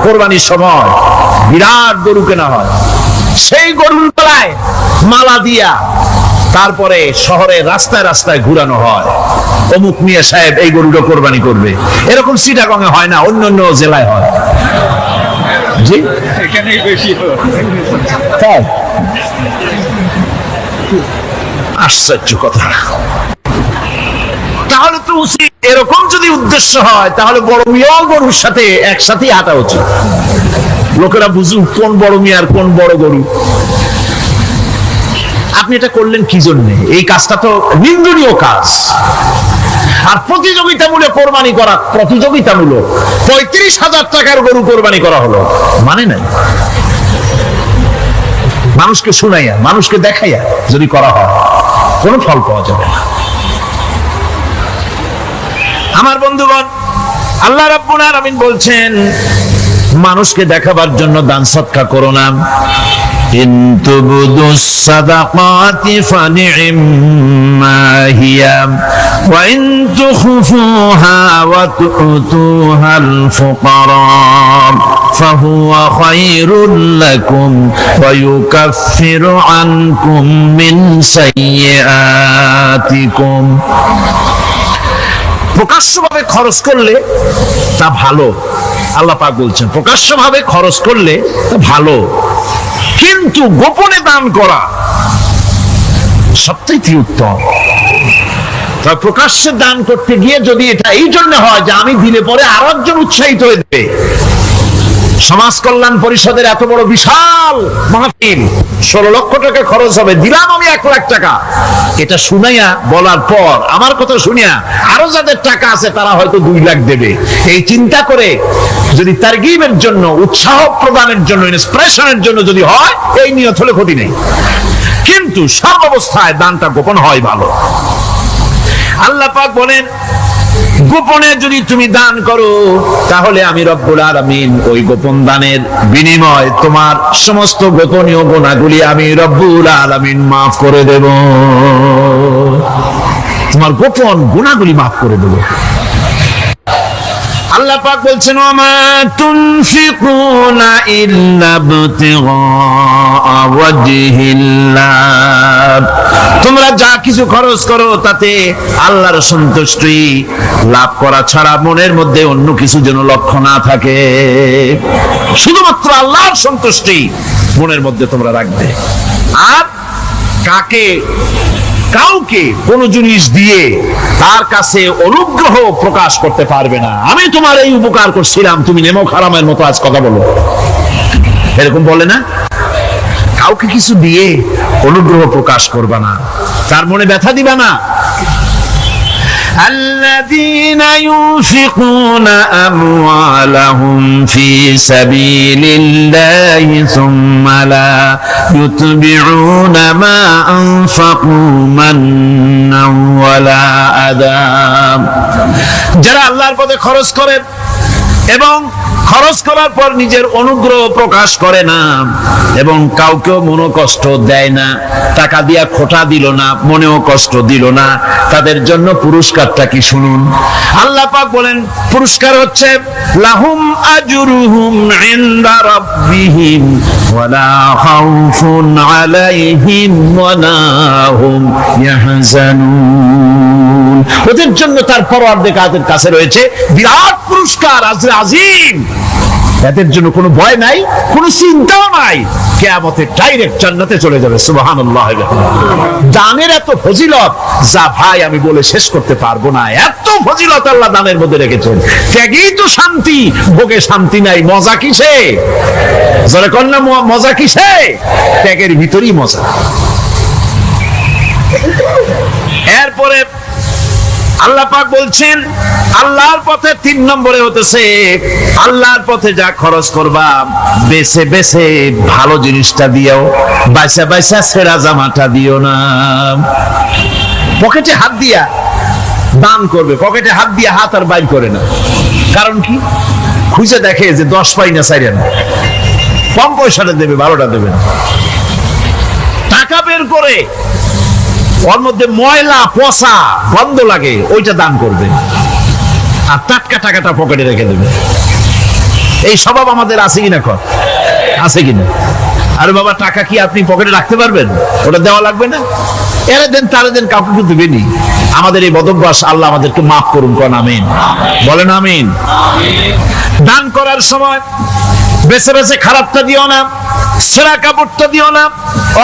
কোরবানির সময় বিরাট গরু কেনা হয়, সেই গরুর গলায় মালা দিয়া তারপরে শহরে রাস্তায় রাস্তায় ঘুরানো হয়, অমুক মিয়া সাহেব এই গরুটা কোরবানি করবে। এরকম চিটাগংয়ে হয় না, অন্য অন্য জেলায় হয়। জি, এখানেই বেশি তাই? আশ্চর্য কথা। তাহলে তো উচিত, এরকম যদি উদ্দেশ্য হয় তাহলে বড় মিয়া গরুর সাথে একসাথে হাঁটা উচিত, লোকেরা বুঝুক কোন বড় মিয়া আর কোন বড় গরু। আপনি এটা করলেন কি জন্য? এই কাজটা তো নিন্দনীয় কাজ। আর প্রতিযোগিতামূলক কোরবানি করা, প্রতিযোগিতামূলক 35,000 টাকার গরু কোরবানি করা হলো, মানে নাই। মানুষকে শুনাইয়া, মানুষকে দেখাইয়া যদি করা হয় কোনো ফল পাওয়া যাবে না। আমার বন্ধুগণ, আল্লাহ রাব্বুল আলামিন বলছেন মানুষকে দেখাবার জন্য দান সদকা করো না। ইন তুবদুস সাদাকাতি ফানি'ম্মা হিয়া ওয়া ইন তুখফুহা ওয়া তু'তুহাল ফুকারা ফাহুয়া খায়রুল লাকুম ওয়া ইউকাফিরু আনকুম মিন সাইয়্যাতিকুম। প্রকাশ্যভাবে খরচ করলে তা ভালো, আল্লাহ পাক বলছেন প্রকাশ্যভাবে খরচ করলে তা ভালো, কিন্তু গোপনে দান করা সবচেয়ে উত্তম। তবে প্রকাশ্যে দান করতে গিয়ে যদি এটা এই জন্য হয় যে আমি দিলে পরে আরো একজন উৎসাহিত হয়ে দেবে, সমাজ কল্যাণ পরিষদের এত বড় বিশাল মাহফিল, 16 লক্ষ টাকা খরচ হবে, দিলাম আমি 1 লাখ টাকা, এটা শুনাইয়া বলার পর আমার কথা শুনিয়া আরো যাদের টাকা আছে তারা হয়তো 2 লাখ দেবে, এই চিন্তা করে যদি তারগিবের জন্য, উৎসাহ প্রদানের জন্য, ইন্সপিরেশনের জন্য যদি হয়, এই নিয়ত হলে ক্ষতি নেই। কিন্তু সব অবস্থায় দানটা গোপন হয় ভালো। আল্লাহ পাক বলেন গোপনে যদি তুমি দান করো তাহলে আমি রব্বুল আলামিন ওই গোপন দানের বিনিময় তোমার সমস্ত গোপনীয় গুনাহগুলি আমি রব্বুল আলামিন মাফ করে দেব, তোমার গোপন গুনাহগুলি মাফ করে দেব। আল্লাহ পাক বলছেন ওয়ামা তুনফিকুনা ইল্লা ইবতিগা ওয়াজহিল্লাহ, তোমরা যা কিছু খরচ করো তাতে আল্লাহর সন্তুষ্টি লাভ করা ছাড়া মনের মধ্যে অন্য কিছু যেন লক্ষ্য না থাকে, শুধুমাত্র আল্লাহর সন্তুষ্টি মনের মধ্যে তোমরা রাখবে। আর কাউকে কোন জিনিস দিয়ে তার কাছে অনুগ্রহ প্রকাশ করতে পারবে না, আমি তোমার এই উপকার করছিলাম তুমি নেমো খারামের মতো আজ কথা বলো, এরকম বলে না। কাউকে কিছু দিয়ে অনুগ্রহ প্রকাশ করবা না, তার মনে ব্যথা দিবা না। الذين ينفقون أموالهم في سبيل الله ثم لا يتبعون ما أنفقوا منا ولا أذى, যারা আল্লাহর পথে খরচ করেন এবং খরচ করার পর নিজের অনুগ্রহ প্রকাশ করে না এবং কাউকেও মনে কষ্ট দেয় না, টাকা দিয়া খোটা দিল না, মনেও কষ্ট দিল না, তাদের জন্য পুরস্কারটা কি শুনুন। আল্লাহ পাক বলেন পুরস্কার হচ্ছে লাহুম আজরুহুম ইনদা রাব্বিহিম ওয়ালা খাউফুন আলাইহিম ওয়ালা হুম ইয়াহজানুন, ওদের জন্য তার পরওয়ারদিগারের কাছে রয়েছে বিরাট পুরস্কার, আজরে আজিম, এদের জন্য কোনো ভয় নাই, কোনো চিন্তাও নাই, কিয়ামতে ডাইরেক্ট জান্নাতে চলে যাবে। সুবহানাল্লাহ। দানের এত ফজিলত যা ভাই আমি বলে শেষ করতে পারবো না, এত ফজিলত আল্লাহ দানের মধ্যে রেখেছেন। ত্যাগেই তো শান্তি, ভোগে শান্তি নাই, মজা কিসে? জোরে কন্যা মজা কিসে? ত্যাগের ভিতরেই মজা। এরপরে আল্লাহ পাক বলছেন আল্লাহর পথে 3 নম্বরে হতেছে আল্লাহর পথে যা খরচ করবা বেছে বেছে ভালো জিনিসটা দিও, বাইসা বাইসা ছেঁড়া জামাটা দিও না। পকেটে হাত দিয়া দান করবে, পকেটে হাত দিয়া হাত আর বাইর করে না, কারণ কি? খুঁজে দেখে যে 10 পাই না, 4 না, কম পয়সাটা দেবে, ভালোটা দেবে না। টাকা বের করে ওর মধ্যে ময়লা পচা গন্ধ লাগে, ওইটা দান করবে, আর টাটকা টাকাটা পকেটে রেখে দেবে। এই স্বভাব আমাদের আছে কিনা? কর আছে কিনা? আরে বাবা, টাকা কি আপনি পকেটে রাখতে পারবেন? ওটা দেওয়া লাগবে না? এরা দেন তারা দেন, কাউকে কিন্তু দেবেনি। আমাদের এই বদভ্যাস আল্লাহ আমাদেরকে মাফ করুন, কোন আমিন বলেন। আমিন। দান করার সময় বেছে বেছে খারাপটা দিও না, ছেঁড়া কাপড়টা দিও না,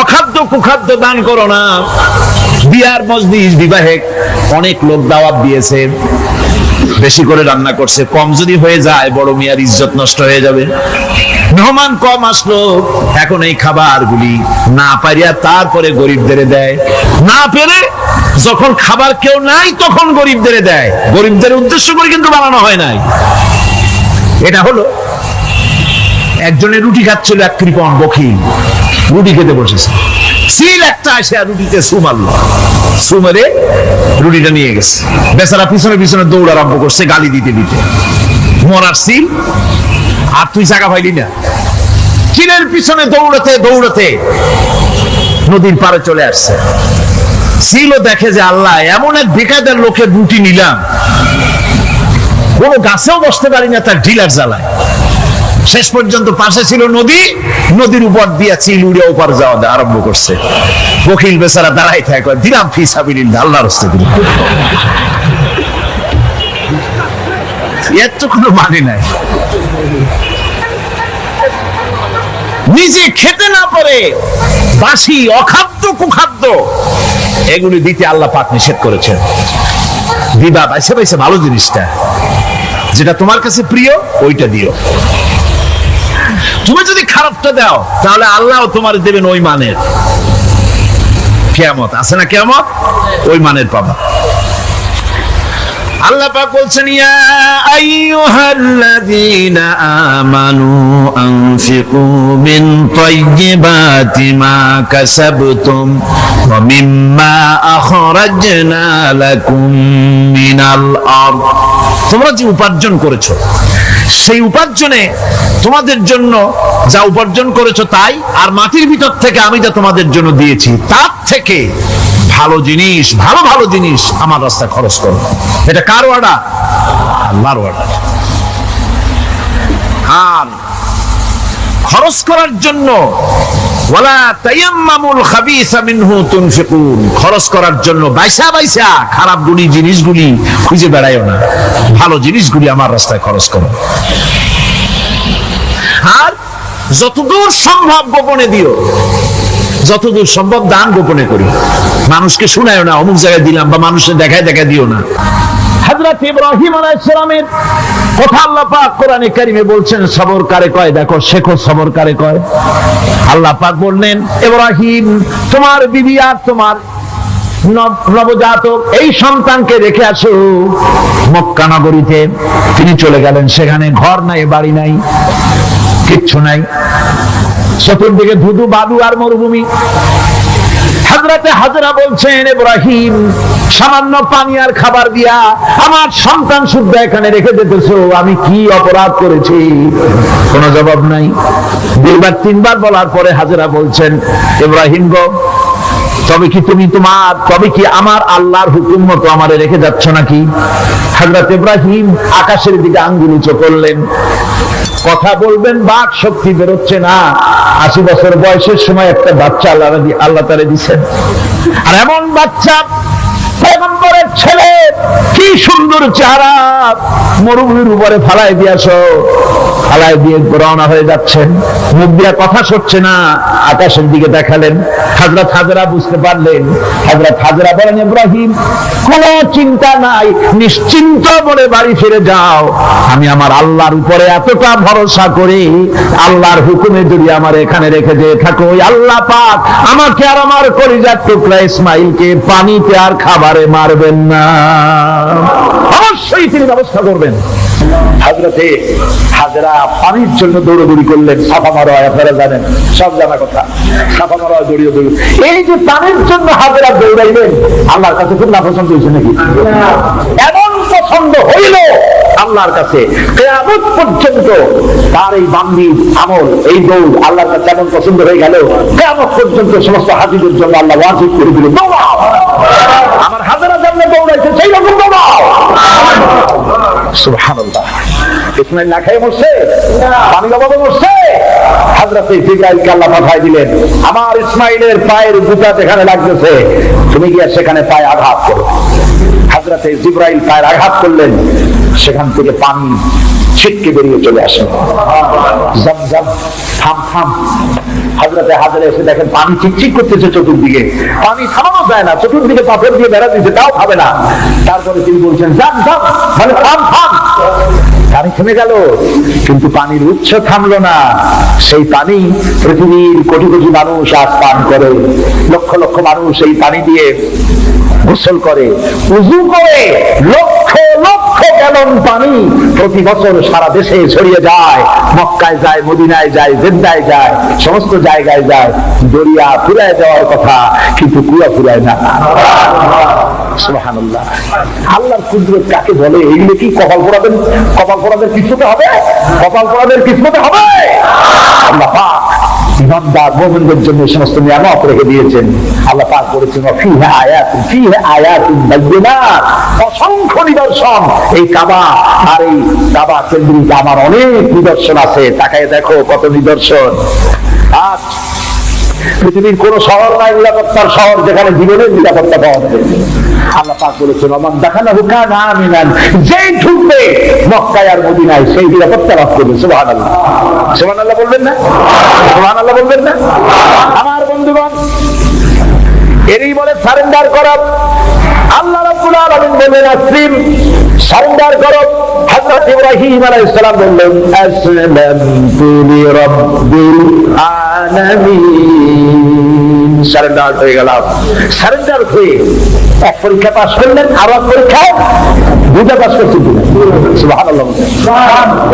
অখাদ্য কুখাদ্য দান করো না। বিয়ার মজলিস, বিবাহে অনেক লোক দাওয়াত দিয়েছে, বেশি করে রান্না করছে, কম যদি হয়ে যায় বড় মিয়ার ইজ্জত নষ্ট হয়ে যাবে। মেহমান কম আসলো, এখন এই খাবারগুলি না পারিয়া তারপরে গরিবদের দেয়, না পেরে যখন খাবার কেউ নাই তখন গরিবদের দেয়। গরিবদের উদ্দেশ্য করে কিন্তু বানানো হয় নাই। এটা হলো একজনের রুটি খাচ্ছিল, এক কৃপণ বখিল রুটি খেতে বসেছে, সিল একটা আসে আর রুটিতে সু মারলো, সু মেরে রুটিটা নিয়ে গেছে। বেচারা পিছনে পিছনে দৌড় আরম্ভ করছে, গালি দিতে দিতে। মরার সিল, আর তুই জায়গা পাইলি না। চিলের পিছনে দৌড়াতে দৌড়াতে নদীর পাড়ে চলে আসছে। সিলও দেখে যে আল্লাহ, এমন এক বেকায়দার লোকের রুটি নিলাম, কোনো গাছেও বসতে পারি না তার ঢিলার জ্বালায়। শেষ পর্যন্ত পাশে ছিল নদী, নদীর উপর দিয়া চিল উড়ে ওপার যাওয়া আরম্ভ করছে। বকিল বেচারা দাঁড়াই থাকে, দিলাম ফি সাবিলিল্লাহ, আল্লাহর রাস্তায় দিলাম। এর তো কোনো মানে নাই। নিজে খেতে না পারে বাসি অখাদ্য কুখাদ্য এগুলি দিতে আল্লাহ পাক নিষেধ করেছেন। দিবা বাইসে বাইসে ভালো জিনিসটা, যেটা তোমার কাছে প্রিয় ওইটা দিও। তুমি যদি খারাপটা দাও তাহলে আল্লাহ তোমার দেবেন ওই মানের। কিয়ামত আছে না, কিয়ামত ওই মানের পাবা। আল্লাহ পাক বলছেন, ইয়া আইয়ুহাল্লাযীনা আমানু আনফিকু মিন তাইয়্যিবাতি মা কাসাবতুম ওয়া মিম্মা আখরাজনা লাকুম মিনাল আরদ। তোমরা যে উপার্জন করেছো, সেই উপার্জনে তোমাদের জন্য যা উপার্জন করেছো তাই, আর মাটির ভিতর থেকে আমি যা তোমাদের জন্য দিয়েছি তার থেকে ভালো জিনিস, ভালো ভালো জিনিস আমার রাস্তায় খরচ করো। এটা কার ওয়াদা? আল্লাহর ওয়াদা। আর খরচ করার জন্য ওয়ালা তায়াম্মামুল খাবিসা মিনহু তুনফিকুন, খরচ করার জন্য বাইসা বাইসা খারাপ জিনিসগুলি খুঁজে বেড়াইও না, ভালো জিনিসগুলি আমার রাস্তায় খরচ করো। আর যতদূর সম্ভব গোপনে দিও, যতদূর সম্ভব দান গোপনে করি। মানুষকে শোনায়ও না অমুক জায়গায় দিলাম, বা মানুষের দেখায় দেখায় দিও না। হযরত ইব্রাহিম আলাইহিস সালামের কথা আল্লাহ পাক কোরআনে কারিমে বলছেন, সবর কারে কয় দেখো, শেখো সবর কারে কয়। আল্লাহ পাক বললেন, ইব্রাহিম তোমার বিবি আর তোমার নবজাতক এই সন্তানকে রেখে আসো মক্কা নগরীতে। তিনি চলে গেলেন, সেখানে ঘর নাই, বাড়ি নাই, কিচ্ছু নাই, চতুর্দিকে ধুধু বালু আর মরুভূমি। হযরতে হাজরা বলছেন, ইব্রাহিম সামান্য পানি আর খাবার দিয়া আমার সন্তান শুদ্ধ এখানে রেখে যেতেছো, আমি কি অপরাধ করেছি? কোনো জবাব নাই। দুইবার তিনবার বলার পরে হাজরা বলছেন, ইব্রাহিম গো, তবে কি আমার আল্লাহর হুকুম মতো আমারে রেখে যাচ্ছ নাকি? হযরত ইব্রাহিম আকাশের দিকে আঙ্গুল উঁচু করলেন। কথা বলবেন, বাক শক্তি বেরোচ্ছে না। 80 বছর বয়সের সময় একটা বাচ্চা আল্লাহ তাআলা দিয়েছেন। আর এমন বাচ্চা, পয়গম্বরের ছেলে, কি সুন্দর চেহারা, মরুভূমির উপরে ফালাই দিয়েছো, ফালাই দিয়ে রওনা হয়ে যাচ্ছেন, মুখ দিয়ে কথা সরছে না, আকাশের দিকে দেখালেন। হযরত হাজরা বুঝতে পারলেন। হযরত হাজরা বলেন, ইব্রাহিম কোনো চিন্তা নাই, নিশ্চিন্ত বলে বাড়ি ফিরে যাও। আমি আমার আল্লাহর উপরে এতটা ভরসা করি, আল্লাহর হুকুমে যদি আমার এখানে রেখে যেয়ে থাকো, ওই আল্লাহ পাক আমাকে আর আমার কলিজার টুকরা ইসমাইলকে পানিতে আর খাবারে মারবেন না, অবশ্যই তিনি ব্যবস্থা করবেন। হযরতে হাজরা পানির জন্য দৌড়াদৌড়ি করলেন। সাফা মারোয়া আপনারা জানেন, সব জানা কথা। সাফা মারোয়া দৌড়িয়ে দৌড়িয়ে এই যে পানির জন্য হাজরা দৌড়াইলেন, আল্লাহর কাছে খুব নাপসন্দ হয়েছে নাকি? এমন পছন্দ হইল আল্লাহর কাছে, কিয়ামত পর্যন্ত তার এই বান্দির আমল, এই দৌড় আল্লাহর কাছে এমন পছন্দ হয়ে গেল, কিয়ামত পর্যন্ত সমস্ত হাজিদের জন্য আল্লাহ ওয়াজিব করে দিল, দৌড়াও। আমার হাজরা যেমন দৌড়াইছে সেই রকম দৌড়াও। সুবহানাল্লাহ। ইসমাইল না খেয়ে মরছে, পানির অভাবে মরছে। হযরতে জিবরাইলকে আল্লাহ পাঠায় দিলেন, আমার ইসমাইলের পায়ের জুতা যেখানে লাগতেছে তুমি গিয়ে সেখানে পায়ে আঘাত করো। হযরতে জিবরাইল পায়ের আঘাত করলেন, সেখান থেকে পানি ছিটকে বেরিয়ে চলে আসে। জমজম, থাম থাম। হযরতে হাজরা এসে দেখেন পানি চিকচিক করতেছে চতুর্দিকে, পানি থামানো যায় না, চতুর্দিকে পাথর দিয়ে বেড়া দিচ্ছে, তাও খাবে না। তারপরে তিনি বলছেন জাম জাম, মানে থাম থাম। পানি থেমে গেল, কিন্তু পানির উৎস থামলো না। সেই পানি পৃথিবীর কোটি কোটি মানুষ আজ পান করে, লক্ষ লক্ষ মানুষ এই পানি দিয়ে গোসল করে, উযু করে। লক্ষ লক্ষ গ্যালন পানি প্রতি বছর সারা দেশে ছড়িয়ে যায়, মক্কায় যায়, মদিনায় যায়, জেদ্দায় যায়, সমস্ত জায়গায় যায়। দরিয়া ফুরায় যাওয়ার কথা, কিন্তু কুয়া ফুরায় না। সুবহানাল্লাহ। আল্লাহর কুদরত কাকে বলে? এগুলো কি কপাল পোড়াদের কিসমতে হবে? কপাল পোড়াদের কিসমতে হবে? আল্লাহ পাক ইমানদার মুমিনদের জন্য সমস্ত নিয়ামত রেখে দিয়েছেন। আল্লাহ পাক বলেছেন ফিহা আয়াতুন বায়্যিনাত, অসংখ্য নিদর্শন। এই কাবা আর এই কাবা কেন্দ্রিক আমার অনেক নিদর্শন আছে, তাকায় দেখো কত নিদর্শন। আজ পৃথিবীর কোন শহর নাই নিরাপত্তার শহর যেখানে জীবনের নিরাপত্তা পাওয়া যাবে। আল্লাহ পাক বলেছেন ওমান দাখালাহু কানা আমিনান, যেই ঢুকবে মক্কায় আর মদিনায় সেই নিরাপত্তা লাভ করবে। সুবহানাল্লাহ, সুবহানাল্লাহ বলবেন না? সুবহানাল্লাহ বলবেন না? আমার বন্ধুগণ, এরই বলে সারেন্ডার করা। আল্লাহ রাব্বুল আলামিন বললেন আসলিম, সারেন্ডার করো। হযরত ইব্রাহিম আলাইহিস সালাম বললেন আসলামতু লিরাব্বিল আলামিন, সারেন্ডার হয়ে গেলাম। সারেন্ডার হয়ে এক পরীক্ষা পাস করলেন, আর এক পরীক্ষা দুটা পাস করছেন। সুবহানাল্লাহ।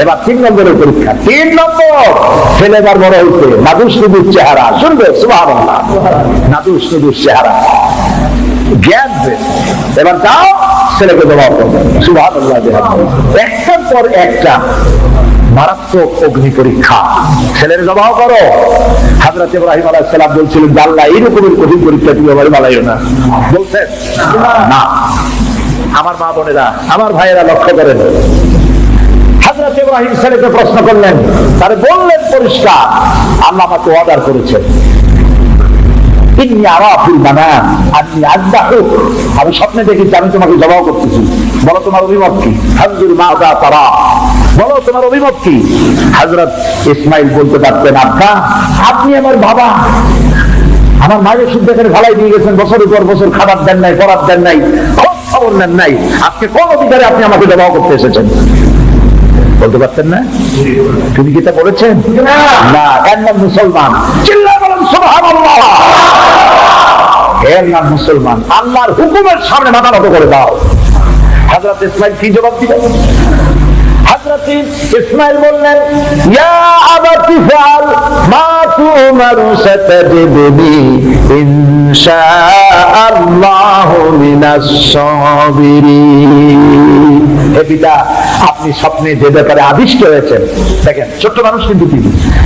এবার 3 নম্বরের পরীক্ষা। 3 নম্বর ছেলে এবার বড় হইছে, নাদুস নুদুস চেহারা। শুনবে? সুবহানাল্লাহ। নাদুস নুদুস চেহারা, জ্ঞান। এবার যাও ছেলেকে জবাব করবে। সুবহানাল্লাহ। একটার পর একটা মারাত্মক অগ্নি পরীক্ষা। ছেলের জবাব করো। হযরত ইব্রাহিম আলাইহিস সালাম বলছিলেন আল্লাহ এইরকমের কঠিন পরীক্ষা তুমি আমার বানাইও না। বলছেন না। আমার মা বোনেরা, আমার ভাইয়েরা লক্ষ্য করেন, হযরত ইব্রাহিম ছেলেকে প্রশ্ন করলেন, তারে বললেন পরিষ্কার আল্লাহ আমাকে অর্ডার করেছেন, আমি স্বপ্নে দেখেছি আমি তোমাকে জবাব করতেছি, বলো তোমার অভিমত কি? বলো তোমার অভিমত কি? হযরত ইসমাইল বলতে পারতেন আব্বা আপনি আমার বাবা, আমার মায়ের শুদ্ধ করে ভালাই দিয়ে গেছেন, বছরের পর বছর খাবার দেন নাই, পড়ার দেন নাই, খবর নেন নাই, আজকে কোন অধিকারে আপনি আমাকে জবাব করতে এসেছেন? বলতে পারতেন না? তিনি কি তা বলেছেন? না। এর নাম মুসলমান। চিল্লায় বলেন সুবহানাল্লাহ। এর নাম মুসলমান। আল্লাহর হুকুমের সামনে মাথা নত করে দাও। হযরত ইসমাইল কি জবাব দিলেন? হযরত ইসমাইল বললেন ইয়া আবাতি ফাল মা তুমারু সাতাজিদুনি ইনশাআল্লাহু মিনাস সাবিরিন। হে পিতা, আপনি স্বপ্নে যে ব্যাপারে আদিষ্ট হয়েছেন, দেখেন ছোট্ট মানুষ কিন্তু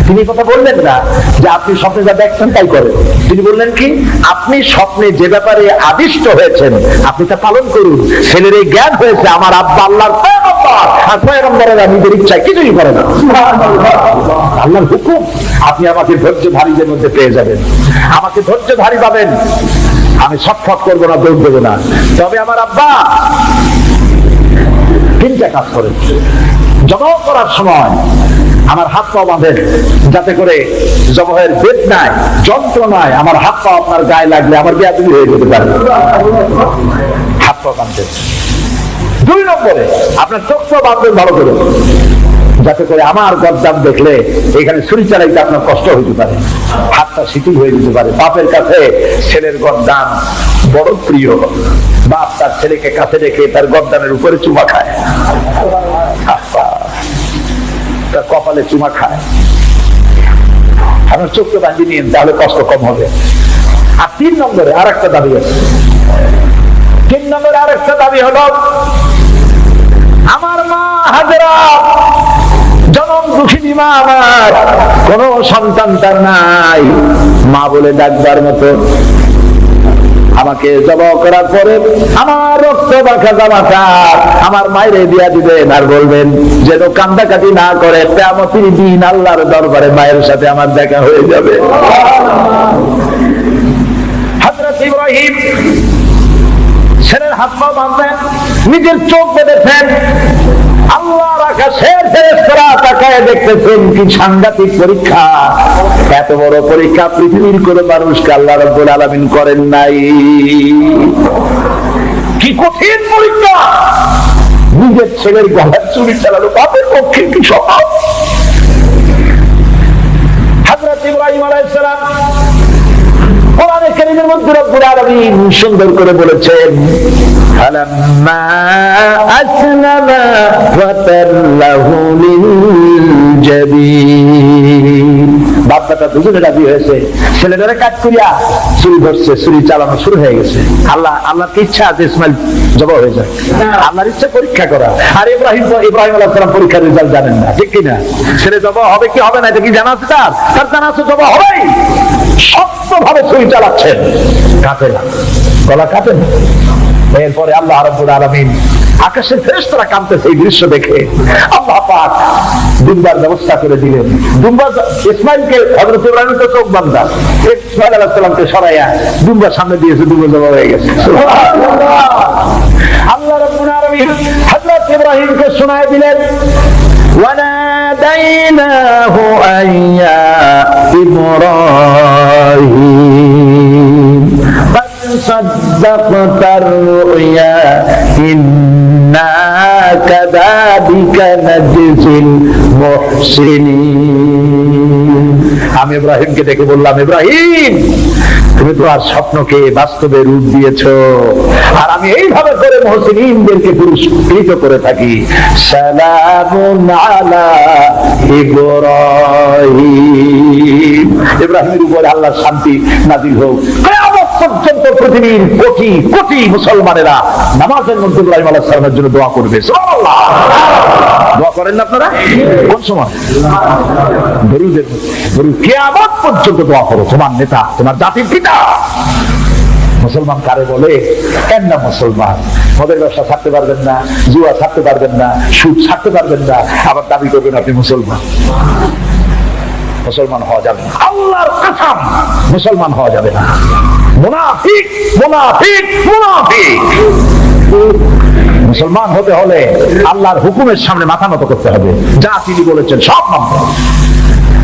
তিনি কথা বললেন না যে আপনি স্বপ্নে যা দেখছেন তাই করেন। তিনি বললেন কি, আপনি স্বপ্নে যে ব্যাপারে আদিষ্ট হয়েছেন আপনি তা পালন করুন। ছেলের এই জ্ঞান হয়েছে আমার আব্বা আল্লাহর পয়গম্বর, আর পয়গম্বরেরা নিজের ইচ্ছায় কিছুই করে না। আল্লাহর হুকুম, আপনি আমাকে ধৈর্যধারীদের মধ্যে পেয়ে যাবেন, আমাকে ধৈর্যধারী পাবেন। আমি ছটফট করবো না, দৌড় দেবো না। তবে আমার আব্বা 3টা কাজ করেন। জবাব করার সময় আমার হাত পা বাঁধেন, যাতে করে জবাবের বেদনায়, যন্ত্রণায় আমার হাত পা আপনার গায়ে লাগলে আমার বেয়াদবি হয়ে যেতে পারে। হাত পা বাঁধেন। 2 নম্বরে আপনার চোখ পা বাঁধবেন ভালো করে, যাতে করে আমার গদ্দাম দেখলে এখানে ছুরি চালাইতে আপনার কষ্ট হইতে পারে, হাতটা শিথিল হয়ে যেতে পারে। বাপের কাছে ছেলের গদ্দাম বড় প্রিয়। বাপ তার ছেলেকে কাছে রেখে তার গদ্দামের উপরে চুমা খায়, তার কপালে চুমা খায়। আপনার চোখকে বাঁধিয়ে নিন, তাহলে কষ্ট কম হবে। আর 3 নম্বরে আর একটা দাবি আছে। 3 নম্বরে আর একটা দাবি হলো আমার মা হাজেরা, জনম দুঃখিনী মা আমার, কোন সন্তান তার নাই, মা বলে ডাকবার মতো আমাকে জবাহ করার পরে আমার রক্ত মাখা জামাটা আমার মায়ের দিয়া দিবেন, আর বলবেন যেন কান্দাকাটি না করে, কিয়ামতের দিন আল্লাহর দরবারে মায়ের সাথে আমার দেখা হয়ে যাবে। হযরত ইব্রাহিম ছেলের হাত পা বাঁধলেন, নিজের চোখ বেঁধেছেন, আল্লাহর আকাশের ফেরেশতারা তাকায় দেখতেছেন কি সাংঘাতিক পরীক্ষা। এত বড় পরীক্ষা পৃথিবীর কোন মানুষকে আল্লাহ রাব্বুল আলামিন করেন নাই। কি কঠিন পরীক্ষা! নিজের ছেলের গলায় ছুরি চালানো বাপের পক্ষে কি সম্ভব? হযরত ইব্রাহিম আলাইহিস সালাম কোরআনে কারীমের মধ্যে রব্বুল আলামিন সুন্দর করে বলেছেন, ফালাম্মা আসলামা ওয়া তাল্লাহু লিল জাবিন। বাচ্চাটা দুজনে রাজি হয়েছে, ছেলেটারে কাট করিয়া ছুরি ধরছে, ছুরি চালানো শুরু হয়ে গেছে। আল্লাহর ইচ্ছা আছে ইসমাইল জবাই হয়ে যায়, আল্লাহর ইচ্ছা পরীক্ষা করা। আর ইব্রাহিম আলাইহিস সালাম পরীক্ষার রেজাল্ট জানেন না, ঠিক কিনা? ছেলে জবাই হবে কি হবে না এটা কি জানা আছে? তার জানা আছে জবাই হবেই। শক্তভাবে ছুরি চালাচ্ছেন, কাটে না, গলা কাটে না। এরপরে আল্লাহ রাব্বুল আলামিন আকাশের ফেরেশতারা কাঁদতেছে এই দৃশ্য দেখে আল্লাহ পাক দুম্বার ব্যবস্থা করে দিলেন। দুম্বা ইসমাইলকে, হযরত ইব্রাহিম তো চোখ বাঁধা, ইসমাইল আলাইহিস সালামকে সরাইয়া দুম্বার সামনে দিয়েছে, দুম্বা জবাই হয়ে গেছে। সুবহানাল্লাহ! আল্লাহ রাব্বুল আলামিন হযরত ইব্রাহিমকে শোনায় দিলেন, وَنَادَيْنَاهُ أَن يَا إِبْرَاهِيمُ قَدْ صَدَّقْتَ الرُّؤْيَا إِنَّا كَذَلِكَ نَجْزِي الْمُحْسِنِينَ। আমি ইব্রাহিমকে ডেকে বললাম, ইব্রাহিম তুমি তো আর স্বপ্নকে বাস্তবে রূপ দিয়েছো, আর আমি এইভাবে করে মুহসিনদেরকে পুরস্কৃত করে থাকি। সালামুন আলা ইব্রাহিম, ইব্রাহিমের উপরে আল্লাহর শান্তি নাযিল হোক। কিয়ামত পর্যন্ত পৃথিবীর কোটি কোটি মুসলমানেরা নামাজের মধ্যে ইব্রাহিম আলাইহিস সালামের জন্য দোয়া করবে। সুবহানাল্লাহ! দোয়া করেন না আপনারা? কোন সময়? দরুদের দরুদ। কিয়ামত পর্যন্ত দোয়া করো, তোমার নেতা, তোমার জাতির পিতা। মুসলমান কারে বলে? কেন না মুসলমান? মদের ব্যবসা ছাড়তে পারবেন না, জুয়া ছাড়তে পারবেন না, সুদ ছাড়তে পারবেন না, আবার দাবি করবেন আপনি মুসলমান। মুসলমান হওয়া যাবে না, আল্লাহর কসম মুসলমান হওয়া যাবে না। মুনাফিক মুনাফিক মুনাফিক। মুসলমান হতে হলে আল্লাহর হুকুমের সামনে মাথা নত করতে হবে, যা তিনি বলেছেন সব মানতে হবে।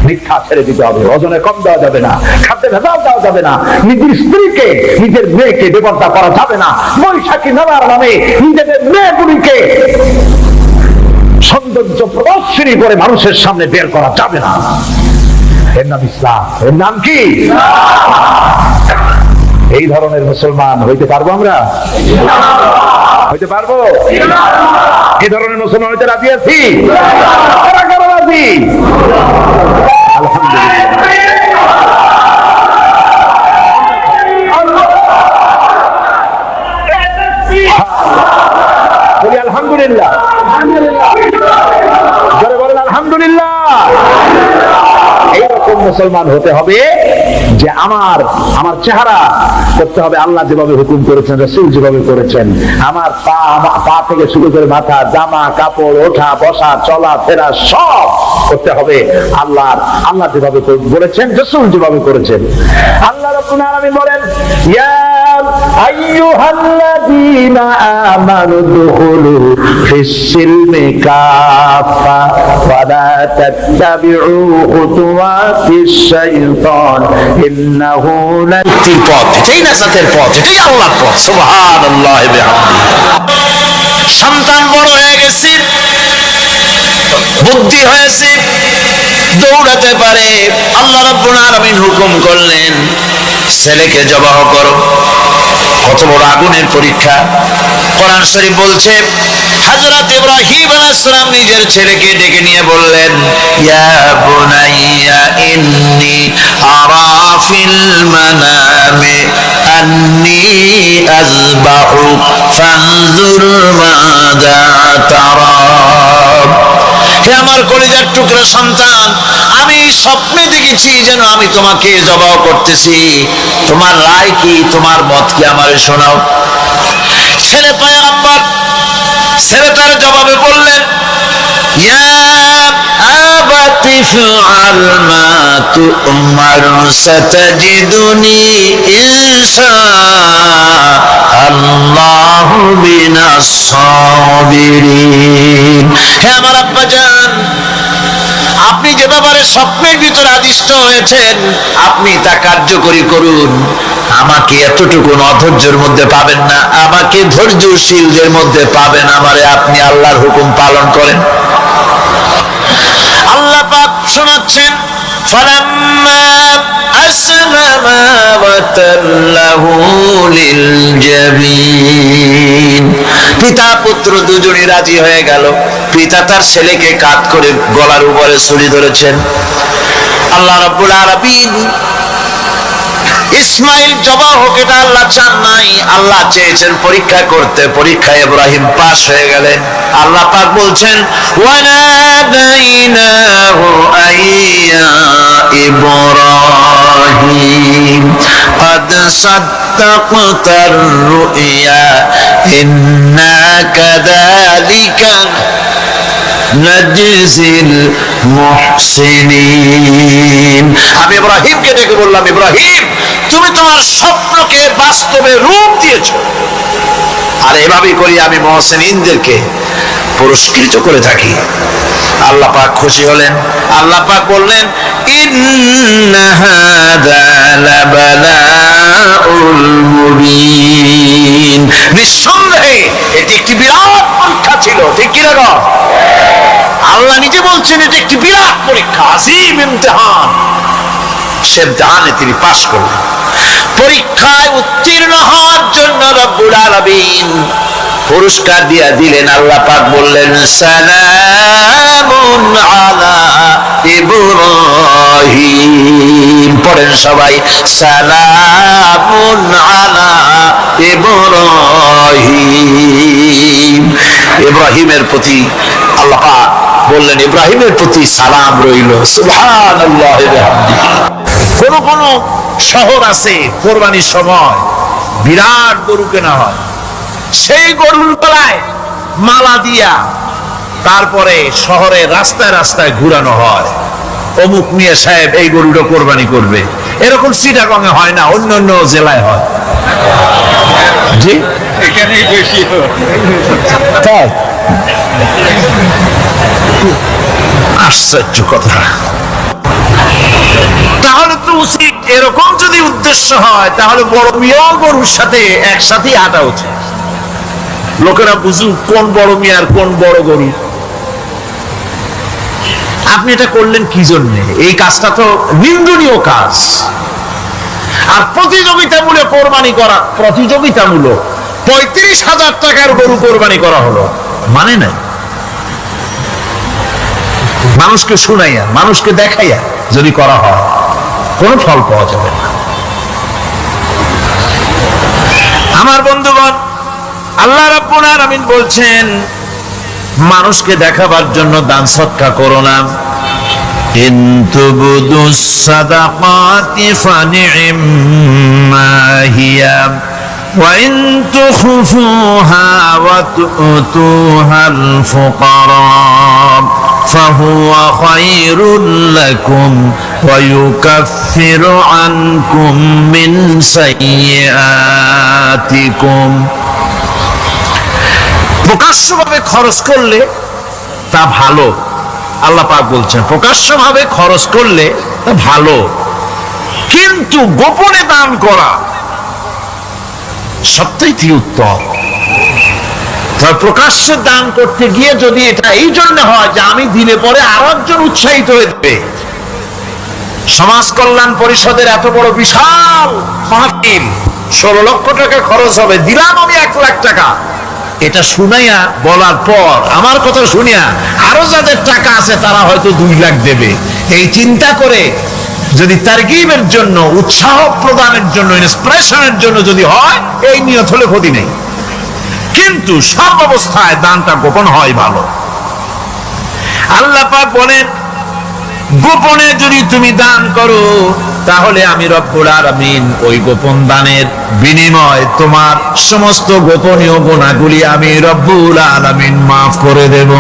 মিথ্যা ছেড়ে দিতে হবে, ওজনে কম দেওয়া যাবে না, খাদ্যে ভেজাল দেওয়া যাবে না, নিজের স্ত্রীকে নিজের মেয়েকে বেপরদা করা যাবে না, বৈশাখী মেলার নামে নিজেদের মেয়েগুলিকে সৌন্দর্য প্রদর্শনী করে মানুষের সামনে বের করা যাবে না। এর নাম ইসলাম। এর নাম কি? এই ধরনের মুসলমান হইতে পারবো আমরা? হইতে পারবো? এই ধরনের মুসলমান হইতে রাজি আছি? কারা কারা রাজি? আলহামদুলিল্লাহ। জোরে বলেন আলহামদুলিল্লাহ। এইরকম মুসলমান হতে হবে যে আমার চেহারা করতে হবে আল্লাহ যেভাবে হুকুম করেছেন, রাসূল যেভাবে করেছেন। আমার পা থেকে শুরু করে মাথা, জামা কাপড়, ওঠা বসা, চলা ফেরা সব করতে হবে আল্লাহ যেভাবে বলেছেন, রাসূল যেভাবে করেছেন। আল্লাহ রাব্বুল আলামিন বলেন, ইয়া আইয়ুহাল্লাযীনা আমানু দুখুলু ফিস-সিলমি কাফা ওয়া লা তাত্তাবিউ খুতুওয়াতিশ শাইতান ইন্নাহু লাফিল পথ। এটাই নাজাতের পথ, এটাই আল্লাহর পথ। সুবহানাল্লাহ ওয়া বিহামদিহি। সন্তান বড় হয়ে গেছে, বুদ্ধি হয়েছে, দৌড়াতে পারে। আল্লাহ রাব্বুল আলামিন হুকুম করলেন, ছেলেকে জবাহ করো। কত বড় আগুনের পরীক্ষা! কোরআন শরীফ বলছে, হযরত ইব্রাহিম আলাইহিস সালাম নিজের ছেলেকে ডেকে নিয়ে বললেন, ইয়া বুনাইয়া ইন্নী আরা ফিল মানামি আন্নী আযবাহু ফানজুর মাযা তারা। হে আমার কলিজার টুকরা সন্তান, আমি স্বপ্নে দেখেছি যেন আমি তোমাকে জবাহ করতেছি, তোমার রায় কি, তোমার মত কি, আমারে শোনাও। ছেলে পয়গম্বর ছেলেটার জবাবে বললেন, ইয়া আবাতি ফাআল মা তু'মার সাতাজিদুনি ইনশাআল্লাহু মিনাস সাবিরিন। হে আমার আব্বাজান, আপনি যে ব্যাপারে স্বপ্নের ভিতরে আদিষ্ট হয়েছেন আপনি তা কার্যকরী করুন। আমাকে এতটুকু অধৈর্যের মধ্যে পাবেন না, আমাকে ধৈর্যশীলদের মধ্যে পাবেন। আমারে আপনি আল্লাহর হুকুম পালন করেন। আল্লাহ পাক শোনাচ্ছেন, ফালাম্মা আসলামা ওয়া তাল্লাহু লিল জাবিন। পিতা পুত্র দুজনই রাজি হয়ে গেল। পিতা তার ছেলেকে কাঁধ করে গলার উপরে ছুরি ধরেছেন। আল্লাহ রাব্বুল আলামিন ইসমাইল জবাহ হোক এটা আল্লাহ চান নাই, আল্লাহ চেয়েছেন পরীক্ষা করতে। পরীক্ষায় ইব্রাহিম পাস হয়ে গেলেন। আল্লাহ পাক বলছেন, ওয়ানাদাইনাহু আইয়া ইব্রাহিম قد صدقت الرؤيا إنا كذلك نجزي المحسنين। আমি ইব্রাহিমকে ডেকে বললাম, ইব্রাহিম তুমি তোমার স্বপ্নকে বাস্তবে রূপ দিয়েছো, আর এভাবেই করি আমি মুহসিনদেরকে পুরস্কৃত করে থাকি। আল্লাহ পাক খুশি হলেন। আল্লাহ পাক বললেন, ইন্না হাযা লাবালাউল মুবিন। নিঃসন্দেহে এটি একটি বিরাট পরীক্ষা ছিল। ঠিক কি না? আল্লাহ নিজে বলছেন এটি একটি বিরাট পরীক্ষা, আজিম ইমতিহান। সে ইমতিহানে তিনি পাশ করলেন। পরীক্ষায় উত্তীর্ণ হওয়ার জন্য রব্বুল আলামিন পুরস্কার দিয়া দিলেন। আল্লাহ পাক বললেন, সালামুন আলা ইব্রাহিম। পড়েন সবাই, সালামুন আলা ইব্রাহিম। ইব্রাহিমের প্রতি আল্লাহ পাক বললেন, ইব্রাহিমের প্রতি সালাম রইল। সুবহানাল্লাহ ওয়া বিহামদিহি। কোন কোন শহর আছে কোরবানির সময় বিরাট গরু কেনা হয়, সেই গরুর গলায় মালা দিয়া তারপরে শহরে রাস্তায় রাস্তায় ঘুরানো হয়, অমুক মিয়া সাহেব এই গরুটা কোরবানি করবে। এরকম চিটাগং-এ হয় না, অন্য অন্য জেলায় হয়। জি, এখানেই বেশি হয়। তাই আশ্চর্য কথা। তাহলে তো উচিত, এরকম যদি উদ্দেশ্য হয় তাহলে বড় মিয়া গরুর সাথে একসাথে হাঁটা উচিত। লোকেরা বুঝুক কোন বড় মিয়া আর কোন বড় গরু। আপনি এটা করলেন কি জন্য? এই কাজটা তো নিন্দনীয় কাজ। আর প্রতিযোগিতামূলক কোরবানি করা, প্রতিযোগিতামূলক 35,000 টাকার গরু কোরবানি করা হলো, মানে নাই। মানুষকে শুনাইয়া, মানুষকে দেখাইয়া যদি করা হয় কোনো ফল পাওয়া যাবে না। আমার বন্ধুগণ, আল্লাহ রাব্বুল আলামিন বলছেন, মানুষকে দেখাবার জন্য দান সদকা করো না। ইন তুবদুস সাদাকাতি ফানি'ম্মা হিয়া ওয়া ইন তুখফুহা ওয়া তু'তুহাল ফুকারা ফাহুয়া খায়রুল লাকুম ওয়া ইউকাফিরু আনকুম মিন সাইয়্যাতিকুম। প্রকাশ্যভাবে খরচ করলে তা ভালো। আল্লাহ পাক বলছেন প্রকাশ্যভাবে খরচ করলে তা ভালো, কিন্তু গোপনে দান করা সবথেকে উত্তম। প্রকাশ্যে দান করতে গিয়ে যদি এটা এই জন্য হয় যে আমি দিলে পরে আরো একজন উৎসাহিত হয়ে যাবে, সমাজ কল্যাণ পরিষদের এত বড় বিশাল মাহফিল, 16 লক্ষ টাকা খরচ হবে, দিলাম আমি 1 লাখ টাকা, এটা শুনাইয়া বলার পর আমার কথা শুনিয়া আরো যাদের টাকা আছে তারা হয়তো 2 লাখ দেবে, এই চিন্তা করে যদি তারগিবের জন্য, উৎসাহ প্রদানের জন্য, ইন্সপিরেশনের জন্য যদি হয়, এই নিয়ত হলে ক্ষতি নেই। কিন্তু সব অবস্থায় দানটা গোপন হয় ভালো। আল্লাহ পাক বলেন, গোপনে যদি তুমি দান করো, তাহলে আমি রব্বুল আলামিন ওই গোপন দানের বিনিময় তোমার সমস্ত গোপনীয় গুনাহগুলি আমি রব্বুল আলামিন মাফ করে দেব।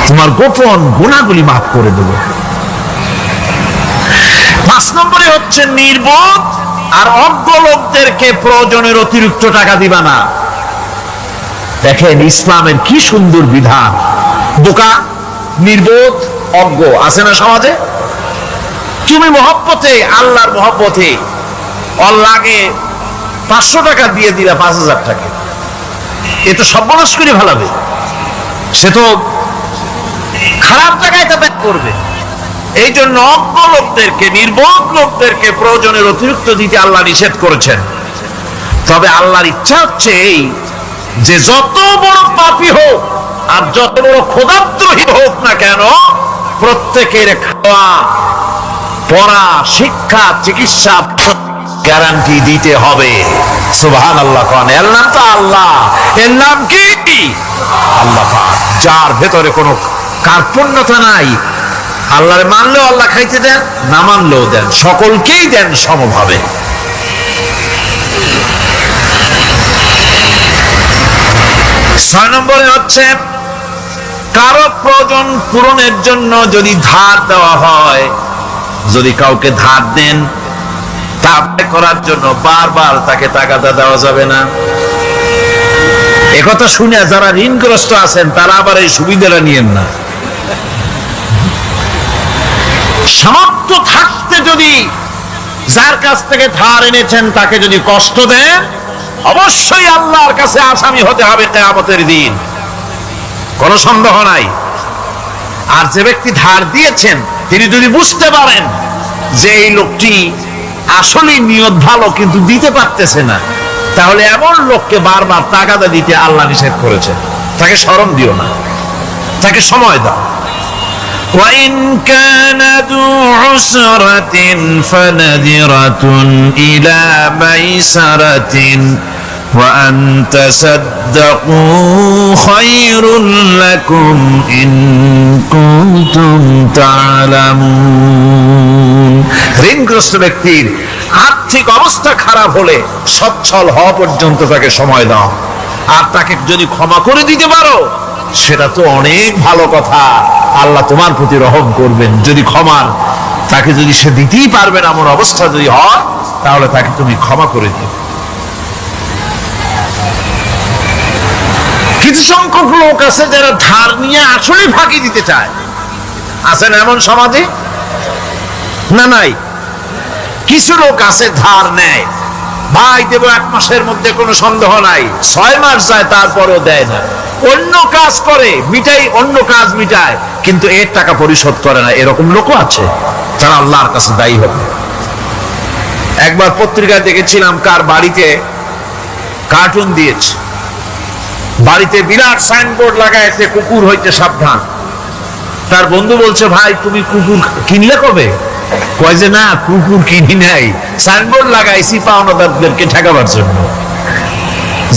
তোমার গোপন গুনাহগুলি মাফ করে দেব। 5 নম্বরে হচ্ছে নির্বোধ আর অজ্ঞ লোকদেরকে প্রয়োজনের অতিরিক্ত টাকা দিবা না। দেখেন ইসলামের কি সুন্দর বিধান। বোকা, নির্বোধ, অজ্ঞ আছে না সমাজে? তুমি মহব্বতে, আল্লাহর মহব্বতে ওর লাগে 500 টাকা দিয়ে দিলা 5000 টাকা, এ তো সর্বনাশ করে ফেলাবে। সে তো খারাপ জায়গায় তা ব্যাক করবে। এই জন্য অজ্ঞ লোকদেরকে, নির্বোধ লোকদেরকে প্রয়োজনের অতিরিক্ত দিতে আল্লাহ নিষেধ করেছেন। তবে আল্লাহর ইচ্ছা হচ্ছে এই যে যত বড় পাপী হোক আর যত বড় খোদাদ্রোহী হোক না কেন, প্রত্যেকের খাওয়া, পড়া, শিক্ষা, চিকিৎসা গ্যারান্টি দিতে হবে। সুবহানাল্লাহ। কোন এর নাম তো আল্লাহ। এর নাম কি? আল্লাহ পাক, যার ভেতরে কোনো কার্পণ্যতা নাই। আল্লাহরে মানলেও আল্লাহ খাইতে দেন, না মানলেও দেন, সকলকেই দেন সমভাবে। ছয় নম্বরে হচ্ছে কারো প্রয়োজন পূরণের জন্য যদি ধার দেওয়া হয়, যদি কাউকে ধার দেন, তা করার জন্য বারবার তাকে টাকাটা দেওয়া যাবে না। একথা শুনে যারা ঋণগ্রস্ত আছেন তারা আবার এই সুবিধাটা নিয়েন না। সামর্থ্য থাকতে যদি যার কাছ থেকে ধার এনেছেন তাকে যদি কষ্ট দেন, অবশ্যই আল্লাহর কাছে আসামি হতে হবে কিয়ামতের দিন, কোনো সন্দেহ নাই। আর যে ব্যক্তি ধার দিয়েছেন তিনি যদি বুঝতে পারেন যে এই লোকটি আসলে নিয়ত ভালো কিন্তু দিতে পারতেছে না, তাহলে এমন লোককে বারবার টাকাটা দিতে আল্লাহ নিষেধ করেছেন। তাকে শরম দিও না, তাকে সময় দাও। وَإِنْ كَانَ ذُو عُسْرَةٍ فَنَذِرَةٌ إِلَى مَيْسَرَةٍ وَأَنْ تَصَدَّقُوا خَيْرٌ لَكُمْ إِنْ كُنْتُمْ تَعْلَمُونَ। ঋণগ্রস্ত ব্যক্তির আর্থিক অবস্থা খারাপ হলে সচ্ছল হওয়া পর্যন্ত তাকে সময় দাও। আর তাকে যদি ক্ষমা করে দিতে পারো সেটা তো অনেক ভালো কথা। আল্লাহ তোমার প্রতি রহম করবেন। যদি ক্ষমার তাকে যদি সে দিতেই পারবে না এমন অবস্থা যদি হয়, তাহলে তাকে তুমি ক্ষমা করে দিও। কিছু সংখ্যক লোক আছে যারা ধার নিয়ে আসলে ফাঁকি দিতে চায়। আছেন এমন সমাজে? না নাই? কিছু লোক আছে ধার নেয়, ভাই দেব 1 মাসের মধ্যে, কোনো সন্দেহ নাই। 6 মাস যায় তারপরেও দেয় না। অন্য কাজ করে মিটাই, অন্য কাজ মিটায়, কিন্তু এর টাকা পরিশোধ করে না। এরকম লোকও আছে, তারা আল্লাহর কাছে দায়ী হবে। একবার পত্রিকায় দেখেছিলাম কার বাড়িতে কার্টুন দিয়েছে, বাড়িতে বিরাট সাইনবোর্ড লাগাইছে কুকুর হইতে সাবধান। তার বন্ধু বলছে, ভাই তুমি কুকুর কিনলে কবে? কয় যে না, কুকুর কিনি নাই, সাইনবোর্ড লাগাইছি পাওনাদারদেরকে ঠেকাবার জন্য,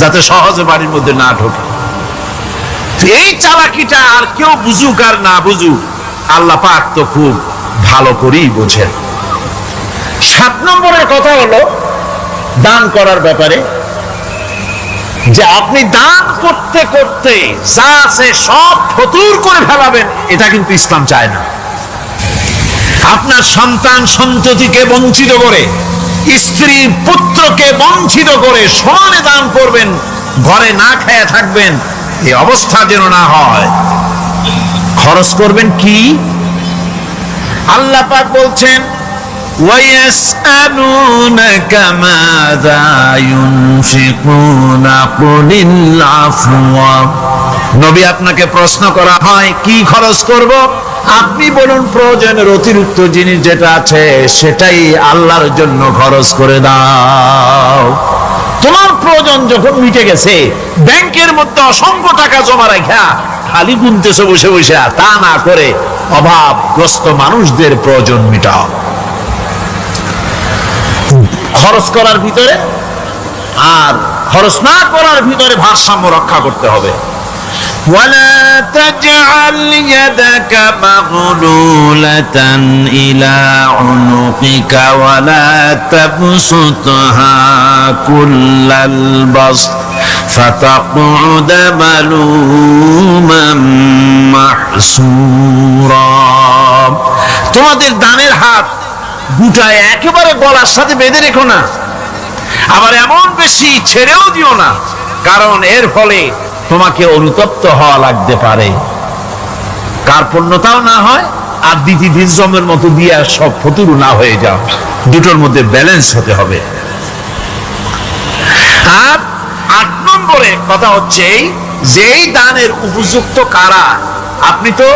যাতে সহজে বাড়ির মধ্যে না ঢোকে। এই চালাকিটা আর কেউ বুঝুক আর না বুঝুক, আল্লাহ পাক তো খুব ভালো করেই বোঝেন। 7 নম্বরের কথা হলো দান করার ব্যাপারে, যে আপনি দান করতে করতে যা আছে সব ফতুর করে ফেলাবেন, এটা কিন্তু ইসলাম চায় না। আপনার সন্তান সন্ততিকে বঞ্চিত করে, স্ত্রী পুত্রকে বঞ্চিত করে সমানে দান করবেন, ঘরে না খেয়ে থাকবেন, এই অবস্থা যেন না হয়। খরচ করবেন কি? আল্লাহ পাক বলছেন, وَيَسْأَلُونَكَ مَاذَا يُنْفِقُونَ قُلِ الْعَفْوَ। নবী আপনাকে প্রশ্ন করা হয় কি খরচ করব? আপনি বলুন প্রয়োজনের অতিরিক্ত জিনিস যেটা আছে সেটাই আল্লাহর জন্য খরচ করে দাও। তোমার প্রয়োজন যখন মিটে গেছে, ব্যাংকের মধ্যে অসংখ্য টাকা জমা রাখা খালি গুনতেছো বসে বসে, তা না করে অভাবগ্রস্ত মানুষদের প্রয়োজন মিটাও। খরচ করার ভিতরে আর খরচ না করার ভিতরে ভারসাম্য রক্ষা করতে হবে। ولا تجعل يدك مغلولة إلى عنقك ولا تبسطها كل البسط فتقعد ملوما محسورا। তোমাদের ডানের হাত দুটায় একেবারে গলার সাথে বেঁধে রেখো না, আবার এমন বেশি ছেড়েও দিও না, কারণ এর ফলে তোমাকে অনুতপ্ত হওয়া লাগতে পারে, কার্পণ্যতাও না হয় আর দ্বিতীয় মতো দিয়ে সব ফতুরু না হয়ে যাও। দুটোর মধ্যে ব্যালেন্স হতে হবে। আর 8 নম্বরে কথা হচ্ছে যে এই দানের উপযুক্ত কারা। আপনি তো